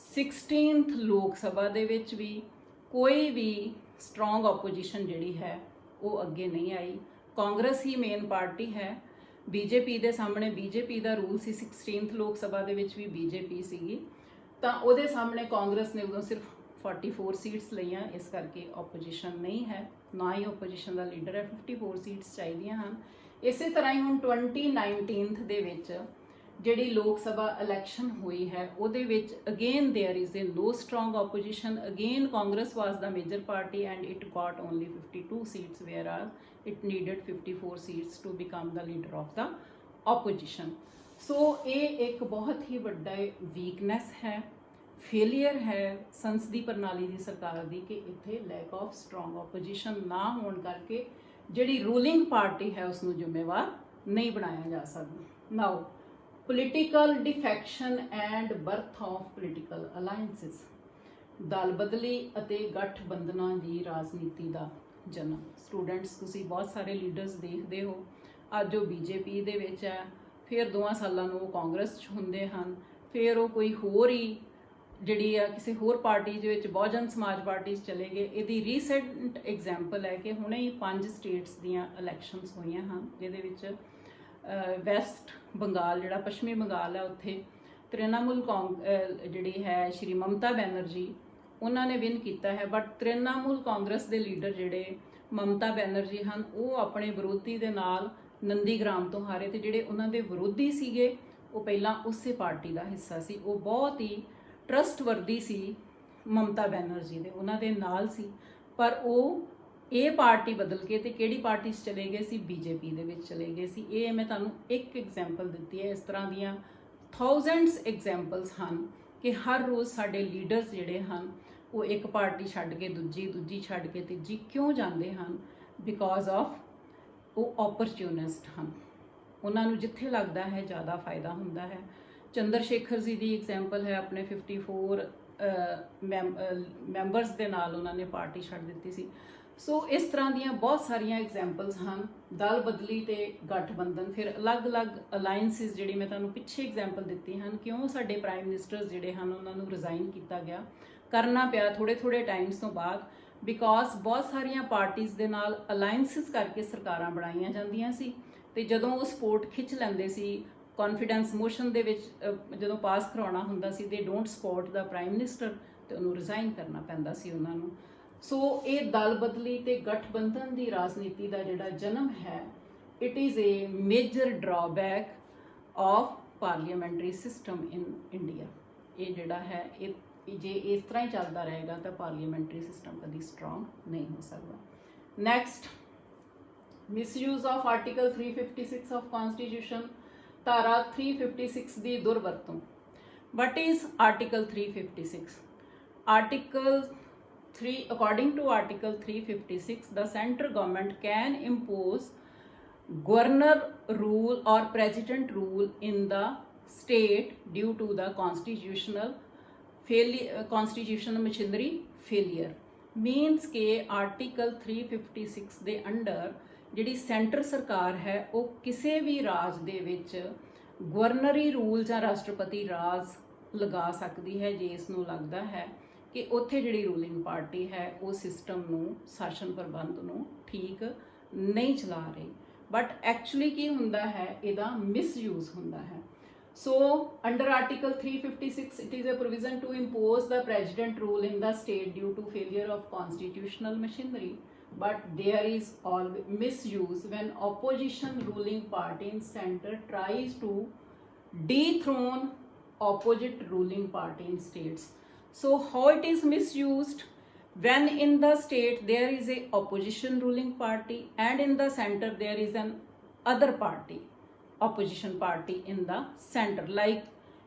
16th ਲੋਕ ਸਭਾ ਦੇ ਵਿੱਚ ਵੀ ਕੋਈ ਵੀ ਸਟਰੋਂਗ ਆਪੋਜੀਸ਼ਨ ਜਿਹੜੀ ਹੈ ਉਹ ਅੱਗੇ ਨਹੀਂ ਆਈ। ਕਾਂਗਰਸ ਹੀ ਮੇਨ ਪਾਰਟੀ ਹੈ। ਬੀਜੇਪੀ ਦੇ ਸਾਹਮਣੇ ਬੀਜੇਪੀ ਦਾ ਰੂਲ ਸੀ। 16th ਲੋਕ ਸਭਾ ਦੇ ਵਿੱਚ ਵੀ ਬੀਜੇਪੀ ਸੀਗੀ, ਤਾਂ ਉਹਦੇ ਸਾਹਮਣੇ ਕਾਂਗਰਸ ਨੇ ਉਦੋਂ ਸਿਰਫ 44 ਸੀਟਸ ਲਈਆਂ, ਇਸ ਕਰਕੇ ਆਪੋਜੀਸ਼ਨ ਨਹੀਂ ਹੈ, ਨਾ ਹੀ ਆਪੋਜੀਸ਼ਨ ਦਾ ਲੀਡਰ ਹੈ। 54 ਸੀਟਸ ਚਾਹੀਦੀਆਂ ਹਨ। ਇਸੇ ਤਰ੍ਹਾਂ ਹੀ ਹੁਣ 2019 ਦੇ ਵਿੱਚ ਜਿਹੜੀ ਲੋਕ ਸਭਾ ਇਲੈਕਸ਼ਨ ਹੋਈ ਹੈ ਉਹਦੇ ਵਿੱਚ again there is a no strong opposition. Again Congress was the major party and it got only 52 seats where are it needed 54 seats to become the leader of the opposition. ਸੋ ਇਹ ਇੱਕ ਬਹੁਤ ਹੀ ਵੱਡਾ ਵੀਕਨੈਸ ਹੈ, ਫੇਲੀਅਰ ਹੈ ਸੰਸਦੀ ਪ੍ਰਣਾਲੀ ਦੀ ਸਰਕਾਰ ਦੀ ਕਿ ਇੱਥੇ ਲੈਕ ਆਫ ਸਟਰੋਂਗ ਆਪੋਜੀਸ਼ਨ ਨਾ ਹੋਣ ਕਰਕੇ ਜਿਹੜੀ ਰੂਲਿੰਗ ਪਾਰਟੀ ਹੈ ਉਸ ਨੂੰ ਜ਼ਿੰਮੇਵਾਰ ਨਹੀਂ ਬਣਾਇਆ ਜਾ ਸਕਦਾ। Now political defection and birth of political alliances, ਦਲ ਬਦਲੀ ਅਤੇ ਗਠਬੰਧਨਾਂ ਦੀ ਰਾਜਨੀਤੀ ਦਾ ਜਨਮ। ਸਟੂਡੈਂਟਸ, ਤੁਸੀਂ ਬਹੁਤ ਸਾਰੇ ਲੀਡਰਸ ਦੇਖਦੇ ਹੋ, ਅੱਜ ਉਹ ਬੀਜੇਪੀ ਦੇ ਵਿੱਚ ਹੈ, ਫਿਰ 2 ਸਾਲਾਂ ਨੂੰ ਉਹ ਕਾਂਗਰਸ 'ਚ ਹੁੰਦੇ ਹਨ, ਫਿਰ ਉਹ ਕੋਈ ਹੋਰ ਹੀ ਜਿਹੜੀ ਆ ਕਿਸੇ ਹੋਰ ਪਾਰਟੀ ਦੇ ਵਿੱਚ ਬਹੁਜਨ ਸਮਾਜ ਪਾਰਟੀ 'ਚ ਚਲੇ ਗਏ। ਇਹਦੀ ਰੀਸੈਂਟ ਐਗਜ਼ਾਮਪਲ ਹੈ ਕਿ ਹੁਣੇ ਹੀ 5 ਸਟੇਟਸ ਦੀਆਂ ਇਲੈਕਸ਼ਨਸ ਹੋਈਆਂ ਹਨ, ਜਿਹਦੇ ਵਿੱਚ ਵੈਸਟ ਬੰਗਾਲ ਜਿਹੜਾ ਪੱਛਮੀ ਬੰਗਾਲ ਹੈ ਉੱਥੇ ਤ੍ਰਿਣਮੂਲ ਜਿਹੜੀ ਹੈ ਸ਼੍ਰੀ ਮਮਤਾ ਬੈਨਰਜੀ ਉਹਨਾਂ ਨੇ ਵਿਨ ਕੀਤਾ ਹੈ। ਬਟ ਤ੍ਰਿਣਮੂਲ ਕਾਂਗਰਸ ਦੇ ਲੀਡਰ ਜਿਹੜੇ ਮਮਤਾ ਬੈਨਰਜੀ ਹਨ ਉਹ ਆਪਣੇ ਵਿਰੋਧੀ ਦੇ ਨਾਲ ਨੰਦੀਗ੍ਰਾਮ ਤੋਂ ਹਾਰੇ, ਤੇ ਜਿਹੜੇ ਉਹਨਾਂ ਦੇ ਵਿਰੋਧੀ ਸੀਗੇ ਉਹ ਪਹਿਲਾਂ ਉਸੇ ਪਾਰਟੀ ਦਾ ਹਿੱਸਾ ਸੀ। ਉਹ ਬਹੁਤ ਹੀ ਟਰਸਟਵਰਦੀ ਸੀ ਮਮਤਾ ਬੈਨਰਜੀ ਦੇ, ਉਹਨਾਂ ਦੇ ਨਾਲ ਸੀ, ਪਰ ਉਹ ਇਹ ਪਾਰਟੀ ਬਦਲ ਕੇ ਤੇ ਕਿਹੜੀ ਪਾਰਟੀ 'ਚ ਚਲੇ ਗਏ ਸੀ? ਬੀਜੇਪੀ ਦੇ ਵਿੱਚ ਚਲੇ ਗਏ ਸੀ। ਇਹ ਮੈਂ ਤੁਹਾਨੂੰ ਇੱਕ ਐਗਜ਼ਾਮਪਲ ਦਿੱਤੀ ਹੈ। ਇਸ ਤਰ੍ਹਾਂ ਦੀਆਂ ਥਾਊਜ਼ੈਂਡਸ ਐਗਜ਼ਾਮਪਲਸ ਹਨ ਕਿ ਹਰ ਰੋਜ਼ ਸਾਡੇ ਲੀਡਰਸ ਜਿਹੜੇ ਹਨ ਉਹ ਇੱਕ ਪਾਰਟੀ ਛੱਡ ਕੇ ਦੂਜੀ ਛੱਡ ਕੇ ਤੀਜੀ ਕਿਉਂ ਜਾਂਦੇ ਹਨ? ਬਿਕੋਜ਼ ਆਫ ਉਹ ਓਪਰਚੂਨਿਸਟ ਹਨ। ਉਹਨਾਂ ਨੂੰ ਜਿੱਥੇ ਲੱਗਦਾ ਹੈ ਜ਼ਿਆਦਾ ਫਾਇਦਾ ਹੁੰਦਾ ਹੈ। ਚੰਦਰ ਸ਼ੇਖਰ ਜੀ ਦੀ ਐਗਜ਼ਾਮਪਲ ਹੈ, ਆਪਣੇ 54 ਮੈਂਬਰਸ ਦੇ ਨਾਲ ਉਹਨਾਂ ਨੇ ਪਾਰਟੀ ਛੱਡ ਦਿੱਤੀ ਸੀ। ਸੋ ਇਸ ਤਰ੍ਹਾਂ ਦੀਆਂ ਬਹੁਤ ਸਾਰੀਆਂ ਐਗਜ਼ਾਮਪਲਸ ਹਨ। ਦਲ ਬਦਲੀ ਤੇ ਗਠਬੰਧਨ, ਫਿਰ ਅਲੱਗ-ਅਲੱਗ ਅਲਾਇੰਸਿਸ ਜਿਹੜੀ ਮੈਂ ਤੁਹਾਨੂੰ ਪਿੱਛੇ ਐਗਜ਼ਾਮਪਲ ਦਿੱਤੀ ਹਨ, ਕਿਉਂ ਸਾਡੇ ਪ੍ਰਾਈਮ ਮਿਨਿਸਟਰਸ ਜਿਹੜੇ ਹਨ ਉਹਨਾਂ ਨੂੰ ਰਿਜ਼ਾਈਨ ਕੀਤਾ ਗਿਆ, ਕਰਨਾ ਪਿਆ ਥੋੜੇ ਟਾਈਮਸ ਤੋਂ ਬਾਅਦ, ਬਿਕੋਜ਼ ਬਹੁਤ ਸਾਰੀਆਂ ਪਾਰਟੀਆਂ ਦੇ ਨਾਲ ਅਲਾਇੰਸਿਸ ਕਰਕੇ ਸਰਕਾਰਾਂ ਬਣਾਈਆਂ ਜਾਂਦੀਆਂ ਸੀ, ਤੇ ਜਦੋਂ ਉਹ ਸਪੋਰਟ ਖਿੱਚ ਲੈਂਦੇ ਸੀ ਕੌਨਫੀਡੈਂਸ ਮੋਸ਼ਨ ਦੇ ਵਿੱਚ ਜਦੋਂ ਪਾਸ ਕਰਾਉਣਾ ਹੁੰਦਾ ਸੀ, ਦੇ don't support the prime minister, ਤੇ ਉਹਨੂੰ ਰਿਜ਼ਾਈਨ ਕਰਨਾ ਪੈਂਦਾ ਸੀ ਉਹਨਾਂ ਨੂੰ। ਸੋ ਇਹ ਦਲ ਬਦਲੀ ਤੇ ਗਠਬੰਧਨ ਦੀ ਰਾਜਨੀਤੀ ਦਾ ਜਿਹੜਾ ਜਨਮ ਹੈ, it is a major drawback of parliamentary system in India. ਇਹ ਜਿਹੜਾ ਹੈ ਇਹ ਜੇ ਇਸ ਤਰ੍ਹਾਂ ਹੀ ਚੱਲਦਾ ਰਹੇਗਾ ਤਾਂ ਪਾਰਲੀਮੈਂਟਰੀ ਸਿਸਟਮ ਕਦੀ ਸਟਰੋਂਗ ਨਹੀਂ ਹੋ ਸਕਦਾ। Next, misuse of article 356 of constitution, ਧਾਰਾ 356 ਦੀ ਦੁਰਵਰਤੋਂ। What is article 356? Article 3, according to article 356, the central government can impose governor rule or president rule in the state due to the constitutional machinery failure। means ਕਿ article 356 ਦੇ under ਜਿਹੜੀ centre ਸਰਕਾਰ ਹੈ ਉਹ ਕਿਸੇ ਵੀ ਰਾਜ ਦੇ ਵਿੱਚ ਗਵਰਨਰੀ ਰੂਲ ਜਾਂ ਰਾਸ਼ਟਰਪਤੀ ਰਾਜ ਲਗਾ ਸਕਦੀ ਹੈ ਜੇ ਇਸ ਨੂੰ ਲੱਗਦਾ ਹੈ ਕਿ ਉੱਥੇ ਜਿਹੜੀ ਰੂਲਿੰਗ ਪਾਰਟੀ ਹੈ ਉਹ ਸਿਸਟਮ ਨੂੰ, ਸ਼ਾਸਨ ਪ੍ਰਬੰਧ ਨੂੰ ਠੀਕ ਨਹੀਂ ਚਲਾ ਰਹੀ। ਬਟ ਐਕਚੁਅਲੀ ਕੀ ਹੁੰਦਾ ਹੈ? ਇਹਦਾ ਮਿਸਯੂਜ਼ ਹੁੰਦਾ ਹੈ। ਸੋ under article 356 it is a provision to impose the president rule in the state due to failure of constitutional machinery, but there is always misuse when opposition ruling party in center tries to dethrone opposite ruling party in states। So how it is misused? When in the state there is a opposition ruling party and in the center there is an other party, opposition party in the center, like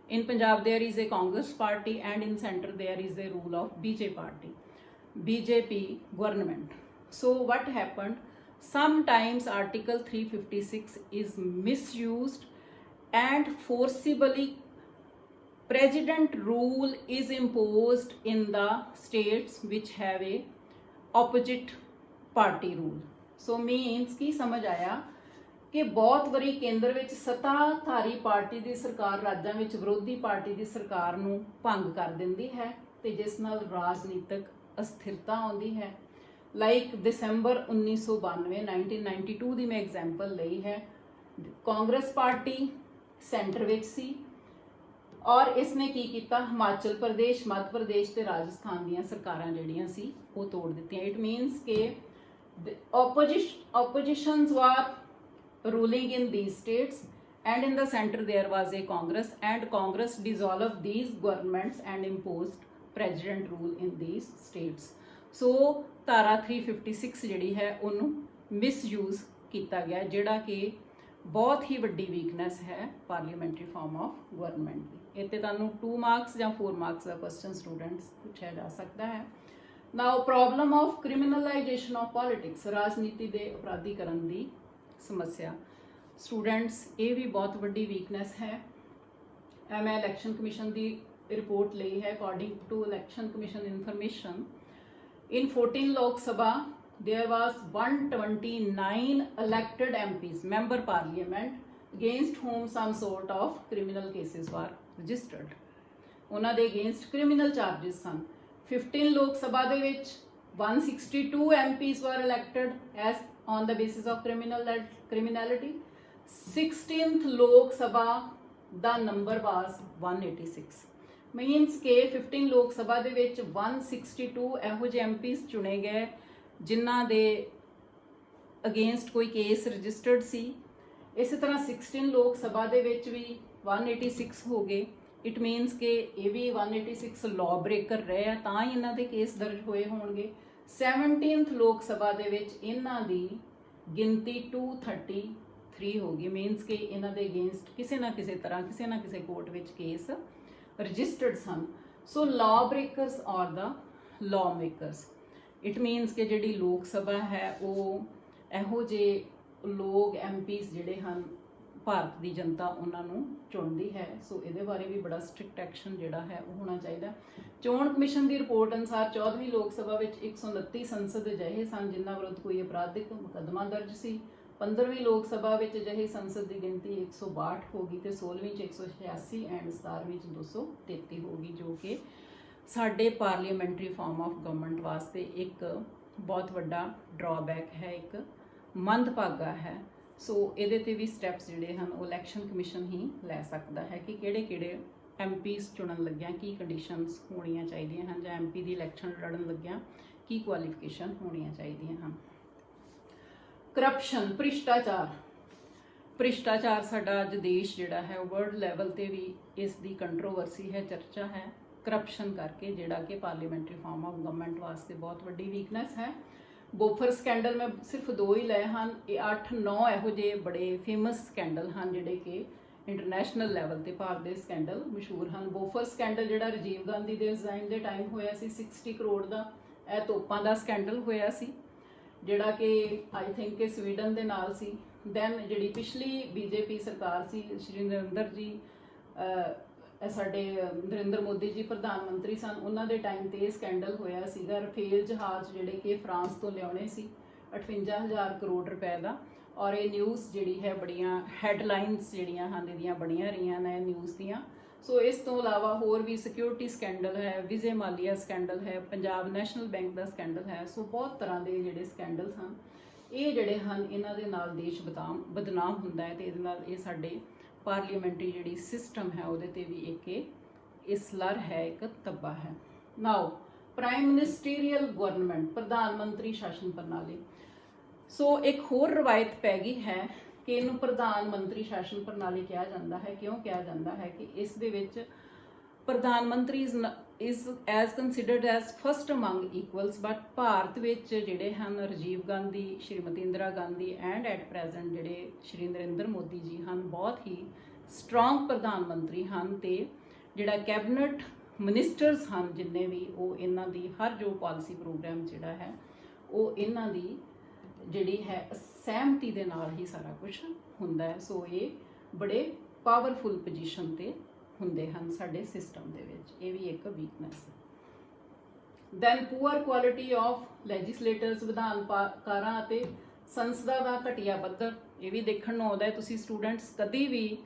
in Punjab there is a Congress party and in center there is a rule of BJP government। So what happened? Sometimes article 356 is misused and forcibly president rule is imposed in the states which have a opposite party rule. So means ਕੀ ਸਮਝ ਆਇਆ ਕਿ ਬਹੁਤ ਵਾਰੀ ਕੇਂਦਰ ਵਿੱਚ ਸੱਤਾਧਾਰੀ party ਦੀ ਸਰਕਾਰ ਰਾਜਾਂ ਵਿੱਚ ਵਿਰੋਧੀ ਪਾਰਟੀ ਦੀ ਸਰਕਾਰ ਨੂੰ ਭੰਗ ਕਰ ਦਿੰਦੀ ਹੈ ਤੇ ਜਿਸ ਨਾਲ ਰਾਜਨੀਤਿਕ ਅਸਥਿਰਤਾ ਆਉਂਦੀ ਹੈ। ਲਾਈਕ ਦਸੰਬਰ 1992 ਦੀ ਮੈਂ ਐਗਜ਼ਾਮਪਲ ਲਈ ਹੈ। ਕਾਂਗਰਸ ਪਾਰਟੀ ਸੈਂਟਰ ਵਿੱਚ ਸੀ ਔਰ ਇਸਨੇ ਕੀ ਕੀਤਾ, ਹਿਮਾਚਲ ਪ੍ਰਦੇਸ਼, ਮੱਧ ਪ੍ਰਦੇਸ਼ ਤੇ ਰਾਜਸਥਾਨ ਦੀਆਂ ਸਰਕਾਰਾਂ ਜਿਹੜੀਆਂ ਸੀ ਉਹ ਤੋੜ ਦਿੱਤੀਆਂ। ਇਟ ਮੀਨਸ ਕਿ oppositions were ruling in these states and in the center there was a Congress, and Congress dissolved these governments and imposed president rule in these states. So ਧਾਰਾ 356 ਜਿਹੜੀ ਹੈ ਉਹਨੂੰ ਮਿਸਯੂਜ਼ ਕੀਤਾ ਗਿਆ, ਜਿਹੜਾ ਕਿ ਬਹੁਤ ਹੀ ਵੱਡੀ ਵੀਕਨੈਸ ਹੈ ਪਾਰਲੀਮੈਂਟਰੀ ਫਾਰਮ ਆਫ ਗਵਰਨਮੈਂਟ ਦੀ। ਇੱਥੇ ਤੁਹਾਨੂੰ 2 ਮਾਰਕਸ ਜਾਂ 4 ਮਾਰਕਸ ਦਾ ਕੁਐਸਚਨ ਸਟੂਡੈਂਟਸ ਪੁੱਛਿਆ ਜਾ ਸਕਦਾ ਹੈ। ਨਾਓ ਪ੍ਰੋਬਲਮ ਆਫ ਕ੍ਰਿਮੀਨਲਾਈਜੇਸ਼ਨ ਆਫ ਪੋਲਿਟਿਕਸ, ਰਾਜਨੀਤੀ ਦੇ ਅਪਰਾਧੀਕਰਨ ਦੀ ਸਮੱਸਿਆ। ਸਟੂਡੈਂਟਸ ਇਹ ਵੀ ਬਹੁਤ ਵੱਡੀ ਵੀਕਨੈਸ ਹੈ। ਮੈਂ ਇਲੈਕਸ਼ਨ ਕਮਿਸ਼ਨ ਦੀ ਰਿਪੋਰਟ ਲਈ ਹੈ। According to election commission information, in 14 Lok Sabha there was 129 elected MPs, member parliament, against whom some sort of criminal cases were registered. ਉਹਨਾਂ ਦੇ against criminal charges ਸਨ। 15 Lok Sabha ਦੇ ਵਿੱਚ 162 MPs were elected as on the basis of criminality. 16th Lok Sabha the number was 186. Means ਕਿ 15 ਲੋਕ ਸਭਾ ਦੇ ਵਿੱਚ 162 ਇਹੋ ਜਿਹੇ ਐਮਪੀਸ ਚੁਣੇ ਗਏ ਜਿਨ੍ਹਾਂ ਦੇ ਅਗੇਂਸਟ ਕੋਈ ਕੇਸ ਰਜਿਸਟਰਡ ਸੀ। ਇਸੇ ਤਰ੍ਹਾਂ 16 ਲੋਕ ਸਭਾ ਦੇ ਵਿੱਚ ਵੀ 186 ਹੋ ਗਏ। ਇਟ ਮੀਨਸ ਕਿ ਇਹ ਵੀ 186 ਲਾਅ ਬ੍ਰੇਕਰ ਰਹੇ ਆ, ਤਾਂ ਹੀ ਇਹਨਾਂ ਦੇ ਕੇਸ ਦਰਜ ਹੋਏ ਹੋਣਗੇ। 17th ਲੋਕ ਸਭਾ ਦੇ ਵਿੱਚ ਇਹਨਾਂ ਦੀ ਗਿਣਤੀ 233 ਹੋ ਗਈ। ਮੀਨਸ ਕਿ ਇਹਨਾਂ ਦੇ ਅਗੇਂਸਟ ਕਿਸੇ ਨਾ ਕਿਸੇ ਤਰ੍ਹਾਂ ਕਿਸੇ ਨਾ ਕਿਸੇ ਕੋਰਟ ਵਿੱਚ ਕੇਸ ਰਜਿਸਟਰਡ ਸਨ। ਸੋ ਲਾਅ ਬ੍ਰੇਕਰਸ ਔਰ ਦਾ ਲਾਅ ਮੇਕਰਸ, ਇਟ ਮੀਨਸ ਕਿ ਜਿਹੜੀ ਲੋਕ ਸਭਾ ਹੈ ਉਹ ਇਹੋ ਜਿਹੇ ਲੋਕ ਐਮਪੀਸ ਜਿਹੜੇ ਹਨ ਭਾਰਤ ਦੀ ਜਨਤਾ ਉਹਨਾਂ ਨੂੰ ਚੁਣਦੀ ਹੈ। ਸੋ ਇਹਦੇ ਬਾਰੇ ਵੀ ਬੜਾ ਸਟ੍ਰਿਕਟ ਐਕਸ਼ਨ ਜਿਹੜਾ ਹੈ ਉਹ ਹੋਣਾ ਚਾਹੀਦਾ। ਚੋਣ ਕਮਿਸ਼ਨ ਦੀ ਰਿਪੋਰਟ ਅਨੁਸਾਰ 14ਵੀਂ ਲੋਕ ਸਭਾ ਵਿੱਚ 129 ਸੰਸਦ ਅਜਿਹੇ ਸਨ ਜਿਨ੍ਹਾਂ ਵਿਰੁੱਧ ਕੋਈ ਅਪਰਾਧਿਕ ਮੁਕੱਦਮਾ ਦਰਜ ਸੀ। 15ਵੀਂ ਲੋਕ ਸਭਾ ਵਿੱਚ ਅਜਿਹੀ ਸੰਸਦ ਦੀ ਗਿਣਤੀ 162 ਹੋ ਗਈ ਤੇ 16ਵੀਂ 'ਚ 186 ਐਂਡ 17ਵੀਂ 'ਚ 233 ਹੋ ਗਈ, ਜੋ ਕਿ ਸਾਡੇ ਪਾਰਲੀਮੈਂਟਰੀ ਫਾਰਮ ਆਫ ਗਵਰਨਮੈਂਟ ਵਾਸਤੇ ਇੱਕ ਬਹੁਤ ਵੱਡਾ ਡਰਾਬੈਕ ਹੈ, ਇੱਕ ਮੰਦਭਾਗਾ ਹੈ। ਸੋ ਇਹਦੇ ਤੇ ਵੀ ਸਟੈਪਸ ਜਿਹੜੇ ਹਨ ਉਹ ਇਲੈਕਸ਼ਨ ਕਮਿਸ਼ਨ ਹੀ ਲੈ ਸਕਦਾ ਹੈ ਕਿ ਕਿਹੜੇ ਐਮਪੀਸ ਚੁਣਨ ਲੱਗਿਆਂ ਕੀ ਕੰਡੀਸ਼ਨਸ ਹੋਣੀਆਂ ਚਾਹੀਦੀਆਂ ਹਨ, ਜਾਂ ਐਮਪੀ ਦੀ ਇਲੈਕਸ਼ਨ ਲੜਨ ਲੱਗਿਆਂ ਕੀ ਕੁਆਲੀਫਿਕੇਸ਼ਨ ਹੋਣੀਆਂ ਚਾਹੀਦੀਆਂ ਹਨ। ਕਰਪਸ਼ਨ, ਭ੍ਰਿਸ਼ਟਾਚਾਰ ਸਾਡਾ ਅੱਜ ਦੇਸ਼ ਜਿਹੜਾ ਹੈ ਉਹ ਵਰਲਡ ਲੈਵਲ ਤੇ ਵੀ ਇਸ ਦੀ ਕੰਟਰੋਵਰਸੀ ਹੈ, ਚਰਚਾ ਹੈ। ਕਰਪਸ਼ਨ ਕਰਕੇ ਜਿਹੜਾ ਕਿ ਪਾਰਲੀਮੈਂਟਰੀ ਫਾਰਮ ਆਫ ਗਵਰਨਮੈਂਟ ਵਾਸਤੇ ਬਹੁਤ ਵੱਡੀ ਵੀਕਨੈਸ ਹੈ। ਬੋਫਰ ਸਕੈਂਡਲ ਮੈਂ ਸਿਰਫ 2 ਹੀ ਲਏ ਹਨ, ਇਹ 8-9 ਇਹੋ ਜਿਹੇ ਬੜੇ ਫੇਮਸ ਸਕੈਂਡਲ ਹਨ ਜਿਹੜੇ ਕਿ ਇੰਟਰਨੈਸ਼ਨਲ ਲੈਵਲ ਤੇ ਭਾਰਤ ਦੇ ਸਕੈਂਡਲ ਮਸ਼ਹੂਰ ਹਨ। ਬੋਫਰ ਸਕੈਂਡਲ ਜਿਹੜਾ ਰਾਜੀਵ ਗਾਂਧੀ ਦੇ ਰਿਜ਼ਾਈਨ ਦੇ ਟਾਈਮ ਹੋਇਆ ਸੀ 60 ਕਰੋੜ ਦਾ, ਇਹ ਤੋਪਾਂ ਦਾ ਸਕੈਂਡਲ ਹੋਇਆ ਸੀ ਜਿਹੜਾ ਕਿ ਆਈ ਥਿੰਕ ਕਿ ਸਵੀਡਨ ਦੇ ਨਾਲ ਸੀ। ਦੈਨ ਜਿਹੜੀ ਪਿਛਲੀ ਬੀਜੇਪੀ ਸਰਕਾਰ ਸੀ, ਸ਼੍ਰੀ ਸਾਡੇ ਨਰਿੰਦਰ ਮੋਦੀ ਜੀ ਪ੍ਰਧਾਨ ਮੰਤਰੀ ਸਨ, ਉਹਨਾਂ ਦੇ ਟਾਈਮ ਤੇ ਇਹ ਸਕੈਂਡਲ ਹੋਇਆ ਸੀਗਾ। ਰਫੇਲ ਜਹਾਜ਼ ਜਿਹੜੇ ਕਿ ਫਰਾਂਸ ਤੋਂ ਲਿਆਉਣੇ ਸੀ 58,000 ਕਰੋੜ ਰੁਪਏ ਦਾ, ਔਰ ਇਹ ਨਿਊਜ਼ ਜਿਹੜੀ ਹੈ ਬੜੀਆਂ ਹੈਡਲਾਈਨਸ ਜਿਹੜੀਆਂ ਹਨ ਇਹਦੀਆਂ ਬਣੀਆਂ ਰਹੀਆਂ ਨੇ ਨਿਊਜ਼ ਦੀਆਂ। ਸੋ ਇਸ ਤੋਂ ਇਲਾਵਾ ਹੋਰ ਵੀ ਸਿਕਿਉਰਿਟੀ ਸਕੈਂਡਲ ਹੈ, ਵਿਜੇ ਮਾਲੀਆ ਸਕੈਂਡਲ ਹੈ, ਪੰਜਾਬ ਨੈਸ਼ਨਲ ਬੈਂਕ ਦਾ ਸਕੈਂਡਲ ਹੈ। ਸੋ ਬਹੁਤ ਤਰ੍ਹਾਂ ਦੇ ਜਿਹੜੇ ਸਕੈਂਡਲਸ ਹਨ ਇਹ ਜਿਹੜੇ ਹਨ ਇਹਨਾਂ ਦੇ ਨਾਲ ਦੇਸ਼ ਬਦਨਾਮ ਹੁੰਦਾ ਹੈ ਤੇ ਇਹਦੇ ਨਾਲ ਇਹ ਸਾਡੇ ਪਾਰਲੀਮੈਂਟਰੀ ਜਿਹੜੀ ਸਿਸਟਮ ਹੈ ਉਹਦੇ ਤੇ ਵੀ ਇੱਕ ਇਸ ਲਰ ਹੈ, ਇੱਕ ਤੱਬਾ ਹੈ। ਨਾਓ ਪ੍ਰਾਈਮ ਮਿਨਿਸਟਰੀਅਲ ਗਵਰਨਮੈਂਟ, ਪ੍ਰਧਾਨ ਮੰਤਰੀ ਸ਼ਾਸਨ ਪ੍ਰਣਾਲੀ। ਸੋ ਇੱਕ ਹੋਰ ਰਵਾਇਤ ਪੈ ਗਈ ਹੈ ਕਿ ਇਹਨੂੰ ਪ੍ਰਧਾਨ ਮੰਤਰੀ ਸ਼ਾਸਨ ਪ੍ਰਣਾਲੀ ਕਿਹਾ ਜਾਂਦਾ ਹੈ। ਕਿਉਂ ਕਿਹਾ ਜਾਂਦਾ ਹੈ ਕਿ ਇਸ ਦੇ ਵਿੱਚ ਪ੍ਰਧਾਨ ਮੰਤਰੀ is as considered as first among equals, but Bharat ਵਿੱਚ ਜਿਹੜੇ ਹਨ Rajiv Gandhi, Shrimati Indira Gandhi and at present ਜਿਹੜੇ ਸ਼੍ਰੀ ਨਰਿੰਦਰ ਮੋਦੀ ਜੀ ਹਨ ਬਹੁਤ ਹੀ ਸਟਰੋਂਗ ਪ੍ਰਧਾਨ ਮੰਤਰੀ ਹਨ ਤੇ ਜਿਹੜਾ ਕੈਬਨਿਟ ਮਿਨਿਸਟਰਸ ਹਨ ਜਿੰਨੇ ਵੀ ਉਹ ਇਹਨਾਂ ਦੀ ਹਰ ਜੋ ਪਾਲਿਸੀ ਪ੍ਰੋਗਰਾਮ ਜਿਹੜਾ ਹੈ ਉਹ ਇਹਨਾਂ ਦੀ ਜਿਹੜੀ ਹੈ ਸਹਿਮਤੀ ਦੇ ਨਾਲ ਹੀ ਸਾਰਾ ਕੁਝ ਹੁੰਦਾ ਹੈ। ਸੋ ਇਹ ਬੜੇ ਪਾਵਰਫੁਲ ਪੋਜੀਸ਼ਨ ਤੇ ਹੁੰਦੇ ਹਨ ਸਾਡੇ ਸਿਸਟਮ ਦੇ ਵਿੱਚ, ਇਹ ਵੀ ਇੱਕ ਵੀਕਨੈਸ ਹੈ। ਦੈਨ ਪੂਅਰ ਕੁਆਲਿਟੀ ਆਫ ਲੈਜਿਸਲੇਟਰਸ, ਵਿਧਾਨਕਾਰਾਂ ਅਤੇ ਸੰਸਦਾ ਦਾ ਘਟੀਆ ਪੱਧਰ, ਇਹ ਵੀ ਦੇਖਣ ਨੂੰ ਆਉਂਦਾ ਹੈ। ਤੁਸੀਂ ਸਟੂਡੈਂਟਸ ਕਦੀ ਵੀ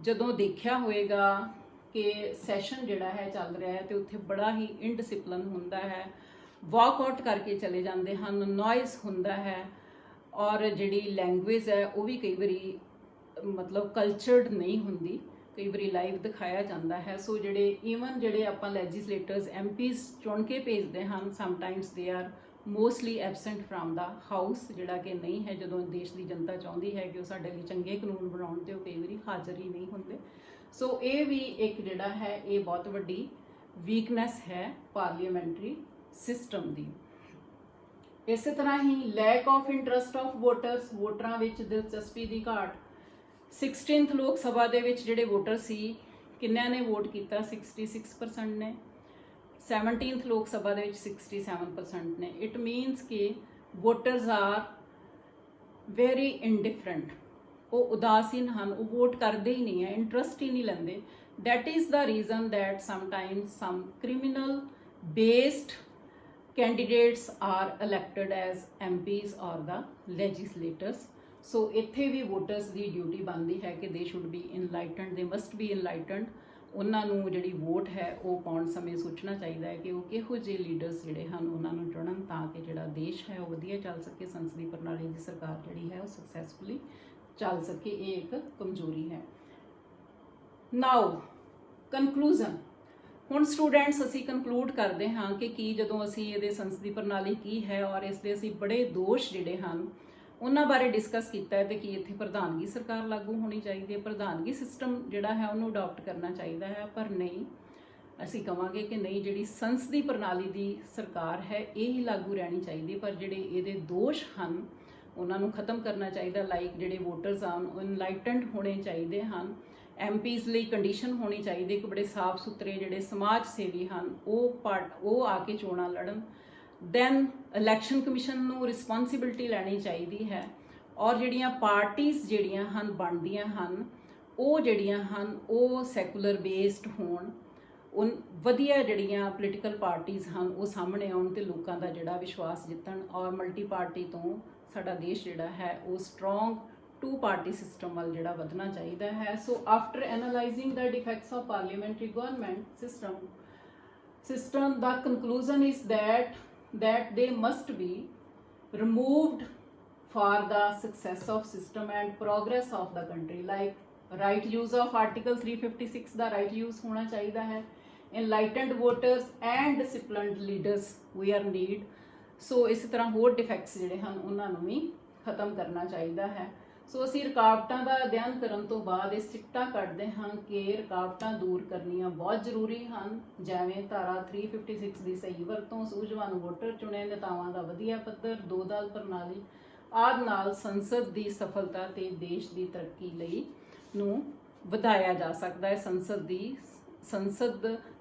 ਜਦੋਂ ਦੇਖਿਆ ਹੋਏਗਾ ਕਿ ਸੈਸ਼ਨ ਜਿਹੜਾ ਹੈ ਚੱਲ ਰਿਹਾ ਹੈ ਤੇ ਉੱਥੇ ਬੜਾ ਹੀ ਇਨਡਿਸਪਲਿਨ ਹੁੰਦਾ ਹੈ, ਵਾਕਆਊਟ ਕਰਕੇ ਚਲੇ ਜਾਂਦੇ ਹਨ, ਨੋਇਜ਼ ਹੁੰਦਾ ਹੈ, ਔਰ ਜਿਹੜੀ ਲੈਂਗੁਏਜ ਹੈ ਉਹ ਵੀ ਕਈ ਵਾਰੀ ਮਤਲਬ ਕਲਚਰਡ ਨਹੀਂ ਹੁੰਦੀ, ਕਈ ਵਾਰੀ ਲਾਈਵ ਦਿਖਾਇਆ ਜਾਂਦਾ ਹੈ। ਸੋ ਜਿਹੜੇ ਆਪਾਂ ਲੈਜਿਸਲੇਟਰਸ MPs ਚੁਣ ਕੇ ਭੇਜਦੇ ਹਨ, sometimes they are mostly absent from the house, ਜਿਹੜਾ ਕਿ ਨਹੀਂ ਹੈ। ਜਦੋਂ ਦੇਸ਼ ਦੀ ਜਨਤਾ ਚਾਹੁੰਦੀ ਹੈ ਕਿ ਉਹ ਸਾਡੇ ਲਈ ਚੰਗੇ ਕਾਨੂੰਨ ਬਣਾਉਣ ਤੇ ਉਹ ਕਈ ਵਾਰੀ ਹਾਜ਼ਰ ਹੀ ਨਹੀਂ ਹੁੰਦੇ। ਸੋ ਇਹ ਵੀ ਇੱਕ ਜਿਹੜਾ ਹੈ ਇਹ ਬਹੁਤ ਵੱਡੀ ਵੀਕਨੈਸ ਹੈ ਪਾਰਲੀਮੈਂਟਰੀ ਸਿਸਟਮ ਦੀ। ਇਸੇ ਤਰ੍ਹਾਂ ਹੀ lack of interest of voters, ਵੋਟਰਾਂ ਵਿੱਚ ਦਿਲਚਸਪੀ ਦੀ ਘਾਟ। 16th ਲੋਕ ਸਭਾ ਦੇ ਵਿੱਚ ਜਿਹੜੇ ਵੋਟਰ ਸੀ, ਕਿੰਨਿਆਂ ਨੇ ਵੋਟ ਕੀਤਾ? 66% ਨੇ। 17th ਲੋਕ ਸਭਾ ਦੇ ਵਿੱਚ 67% ਨੇ। ਇਟ ਮੀਨਸ ਕਿ ਵੋਟਰਸ ਆਰ ਵੈਰੀ ਇਨਡਿਫਰੈਂਟ, ਉਹ ਉਦਾਸੀਨ ਹਨ, ਉਹ ਵੋਟ ਕਰਦੇ ਹੀ ਨਹੀਂ ਹੈ, ਇੰਟਰਸਟ ਹੀ ਨਹੀਂ ਲੈਂਦੇ। That is the reason that sometimes some criminal based candidates are elected as MPs or the legislators. So ਇੱਥੇ ਵੀ ਵੋਟਰਸ ਦੀ ਡਿਊਟੀ ਬਣਦੀ ਹੈ ਕਿ they should be enlightened, they must be enlightened। ਉਹਨਾਂ ਨੂੰ ਜਿਹੜੀ ਵੋਟ ਹੈ ਉਹ ਪਾਉਣ ਸਮੇਂ ਸੋਚਣਾ ਚਾਹੀਦਾ ਹੈ ਕਿ ਉਹ ਕਿਹੋ ਜਿਹੇ ਲੀਡਰਸ ਜਿਹੜੇ ਹਨ ਉਹਨਾਂ ਨੂੰ ਚੁਣਨ ਤਾਂ ਕਿ ਜਿਹੜਾ ਦੇਸ਼ ਹੈ ਉਹ ਵਧੀਆ ਚੱਲ ਸਕੇ, ਸੰਸਦੀ ਪ੍ਰਣਾਲੀ ਦੀ ਸਰਕਾਰ ਜਿਹੜੀ ਹੈ ਉਹ ਸਕਸੈਸਫੁਲੀ ਚੱਲ ਸਕੇ। ਇਹ ਇੱਕ ਕਮਜ਼ੋਰੀ ਹੈ। ਨਾਓ ਕਨਕਲੂਜ਼ਨ, ਹੁਣ ਸਟੂਡੈਂਟਸ ਅਸੀਂ ਕਨਕਲੂਡ ਕਰਦੇ ਹਾਂ ਕਿ ਕੀ ਜਦੋਂ ਅਸੀਂ ਇਹਦੇ ਸੰਸਦੀ ਪ੍ਰਣਾਲੀ ਕੀ ਹੈ ਔਰ ਇਸ ਦੇ ਅਸੀਂ ਬੜੇ ਦੋਸ਼ ਜਿਹੜੇ ਹਨ ਉਹਨਾਂ ਬਾਰੇ ਡਿਸਕਸ ਕੀਤਾ ਹੈ ਤੇ ਕੀ ਇੱਥੇ ਪ੍ਰਧਾਨਗੀ ਸਰਕਾਰ ਲਾਗੂ ਹੋਣੀ ਚਾਹੀਦੀ ਹੈ, ਪ੍ਰਧਾਨਗੀ ਸਿਸਟਮ ਜਿਹੜਾ ਹੈ ਉਹਨੂੰ ਅਡਾਪਟ ਕਰਨਾ ਚਾਹੀਦਾ ਹੈ। ਪਰ ਨਹੀਂ, ਅਸੀਂ ਕਹਾਂਗੇ ਕਿ ਨਹੀਂ, ਜਿਹੜੀ ਸੰਸਦੀ ਪ੍ਰਣਾਲੀ ਦੀ ਸਰਕਾਰ ਹੈ ਇਹ ਹੀ ਲਾਗੂ ਰਹਿਣੀ ਚਾਹੀਦੀ। ਪਰ ਜਿਹੜੇ ਇਹਦੇ ਦੋਸ਼ ਹਨ ਉਹਨਾਂ ਨੂੰ ਖਤਮ ਕਰਨਾ ਚਾਹੀਦਾ। ਲਾਈਕ ਜਿਹੜੇ ਵੋਟਰਸ ਹਨ ਉਹ ਇਨਲਾਈਟਨਡ ਹੋਣੇ ਚਾਹੀਦੇ ਹਨ। MPs ਲਈ ਕੰਡੀਸ਼ਨ ਹੋਣੀ ਚਾਹੀਦੀ ਕਿ ਬੜੇ ਸਾਫ਼ ਸੁਥਰੇ ਜਿਹੜੇ ਸਮਾਜ ਸੇਵੀ ਹਨ ਉਹ ਆ ਕੇ ਚੋਣਾਂ ਲੜਨ। ਦੈਨ ਇਲੈਕਸ਼ਨ ਕਮਿਸ਼ਨ ਨੂੰ ਰਿਸਪੌਂਸਿਬਿਲਟੀ ਲੈਣੀ ਚਾਹੀਦੀ ਹੈ। ਔਰ ਜਿਹੜੀਆਂ ਪਾਰਟੀਆਂ ਜਿਹੜੀਆਂ ਹਨ ਬਣਦੀਆਂ ਹਨ ਉਹ ਜਿਹੜੀਆਂ ਹਨ ਉਹ ਸੈਕੂਲਰ ਬੇਸਡ ਹੋਣ, ਉਹ ਵਧੀਆ ਜਿਹੜੀਆਂ ਪੋਲੀਟੀਕਲ ਪਾਰਟੀਆਂ ਹਨ ਉਹ ਸਾਹਮਣੇ ਆਉਣ ਤੇ ਲੋਕਾਂ ਦਾ ਜਿਹੜਾ ਵਿਸ਼ਵਾਸ ਜਿੱਤਣ। ਔਰ ਮਲਟੀ ਪਾਰਟੀ ਤੋਂ ਸਾਡਾ ਦੇਸ਼ ਜਿਹੜਾ ਹੈ ਉਹ ਸਟਰੋਂਗ ਟੂ ਪਾਰਟੀ ਸਿਸਟਮ ਵੱਲ ਜਿਹੜਾ ਵਧਣਾ ਚਾਹੀਦਾ ਹੈ। So after analysing the defects of parliamentary government system the conclusion is that they must be removed for the success of system and progress of the country। like right use of article 356 the right use ਹੋਣਾ ਚਾਹੀਦਾ ਹੈ। enlightened voters and disciplined leaders we are need। ਸੋ ਇਸੇ ਤਰ੍ਹਾਂ ਹੋਰ ਡਿਫੈਕਟਸ ਜਿਹੜੇ ਹਨ ਉਹਨਾਂ ਨੂੰ ਵੀ ਖਤਮ ਕਰਨਾ ਚਾਹੀਦਾ ਹੈ। ਸੋ ਅਸੀਂ ਰੁਕਾਵਟਾਂ ਦਾ ਅਧਿਐਨ ਕਰਨ ਤੋਂ ਬਾਅਦ ਇਹ ਸਿੱਟਾ ਕੱਢਦੇ ਹਾਂ ਕਿ ਰੁਕਾਵਟਾਂ ਦੂਰ ਕਰਨੀਆਂ ਬਹੁਤ ਜ਼ਰੂਰੀ ਹਨ, ਜਿਵੇਂ ਧਾਰਾ 356 ਦੀ ਸਹੀ ਵਰਤੋਂ, ਸੂਝਵਾਨ ਵੋਟਰ ਚੁਣੇ, ਨੇਤਾਵਾਂ ਦਾ ਵਧੀਆ ਪੱਧਰ, ਦੋ ਦਲ ਪ੍ਰਣਾਲੀ ਆਦਿ ਨਾਲ ਸੰਸਦ ਦੀ ਸਫਲਤਾ ਤੇ ਦੇਸ਼ ਦੀ ਤਰੱਕੀ ਲਈ ਨੂੰ ਵਧਾਇਆ ਜਾ ਸਕਦਾ ਹੈ।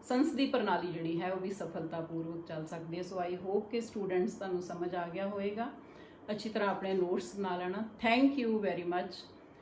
ਸੰਸਦੀ ਪ੍ਰਣਾਲੀ ਜਿਹੜੀ ਹੈ ਉਹ ਵੀ ਸਫਲਤਾਪੂਰਵਕ ਚੱਲ ਸਕਦੀ ਹੈ। ਸੋ ਆਈ ਹੋਪ ਕਿ ਸਟੂਡੈਂਟਸ ਤੁਹਾਨੂੰ ਸਮਝ ਆ ਗਿਆ ਹੋਵੇਗਾ। अच्छी तरह अपने नोट्स बना लेना। Thank you very much.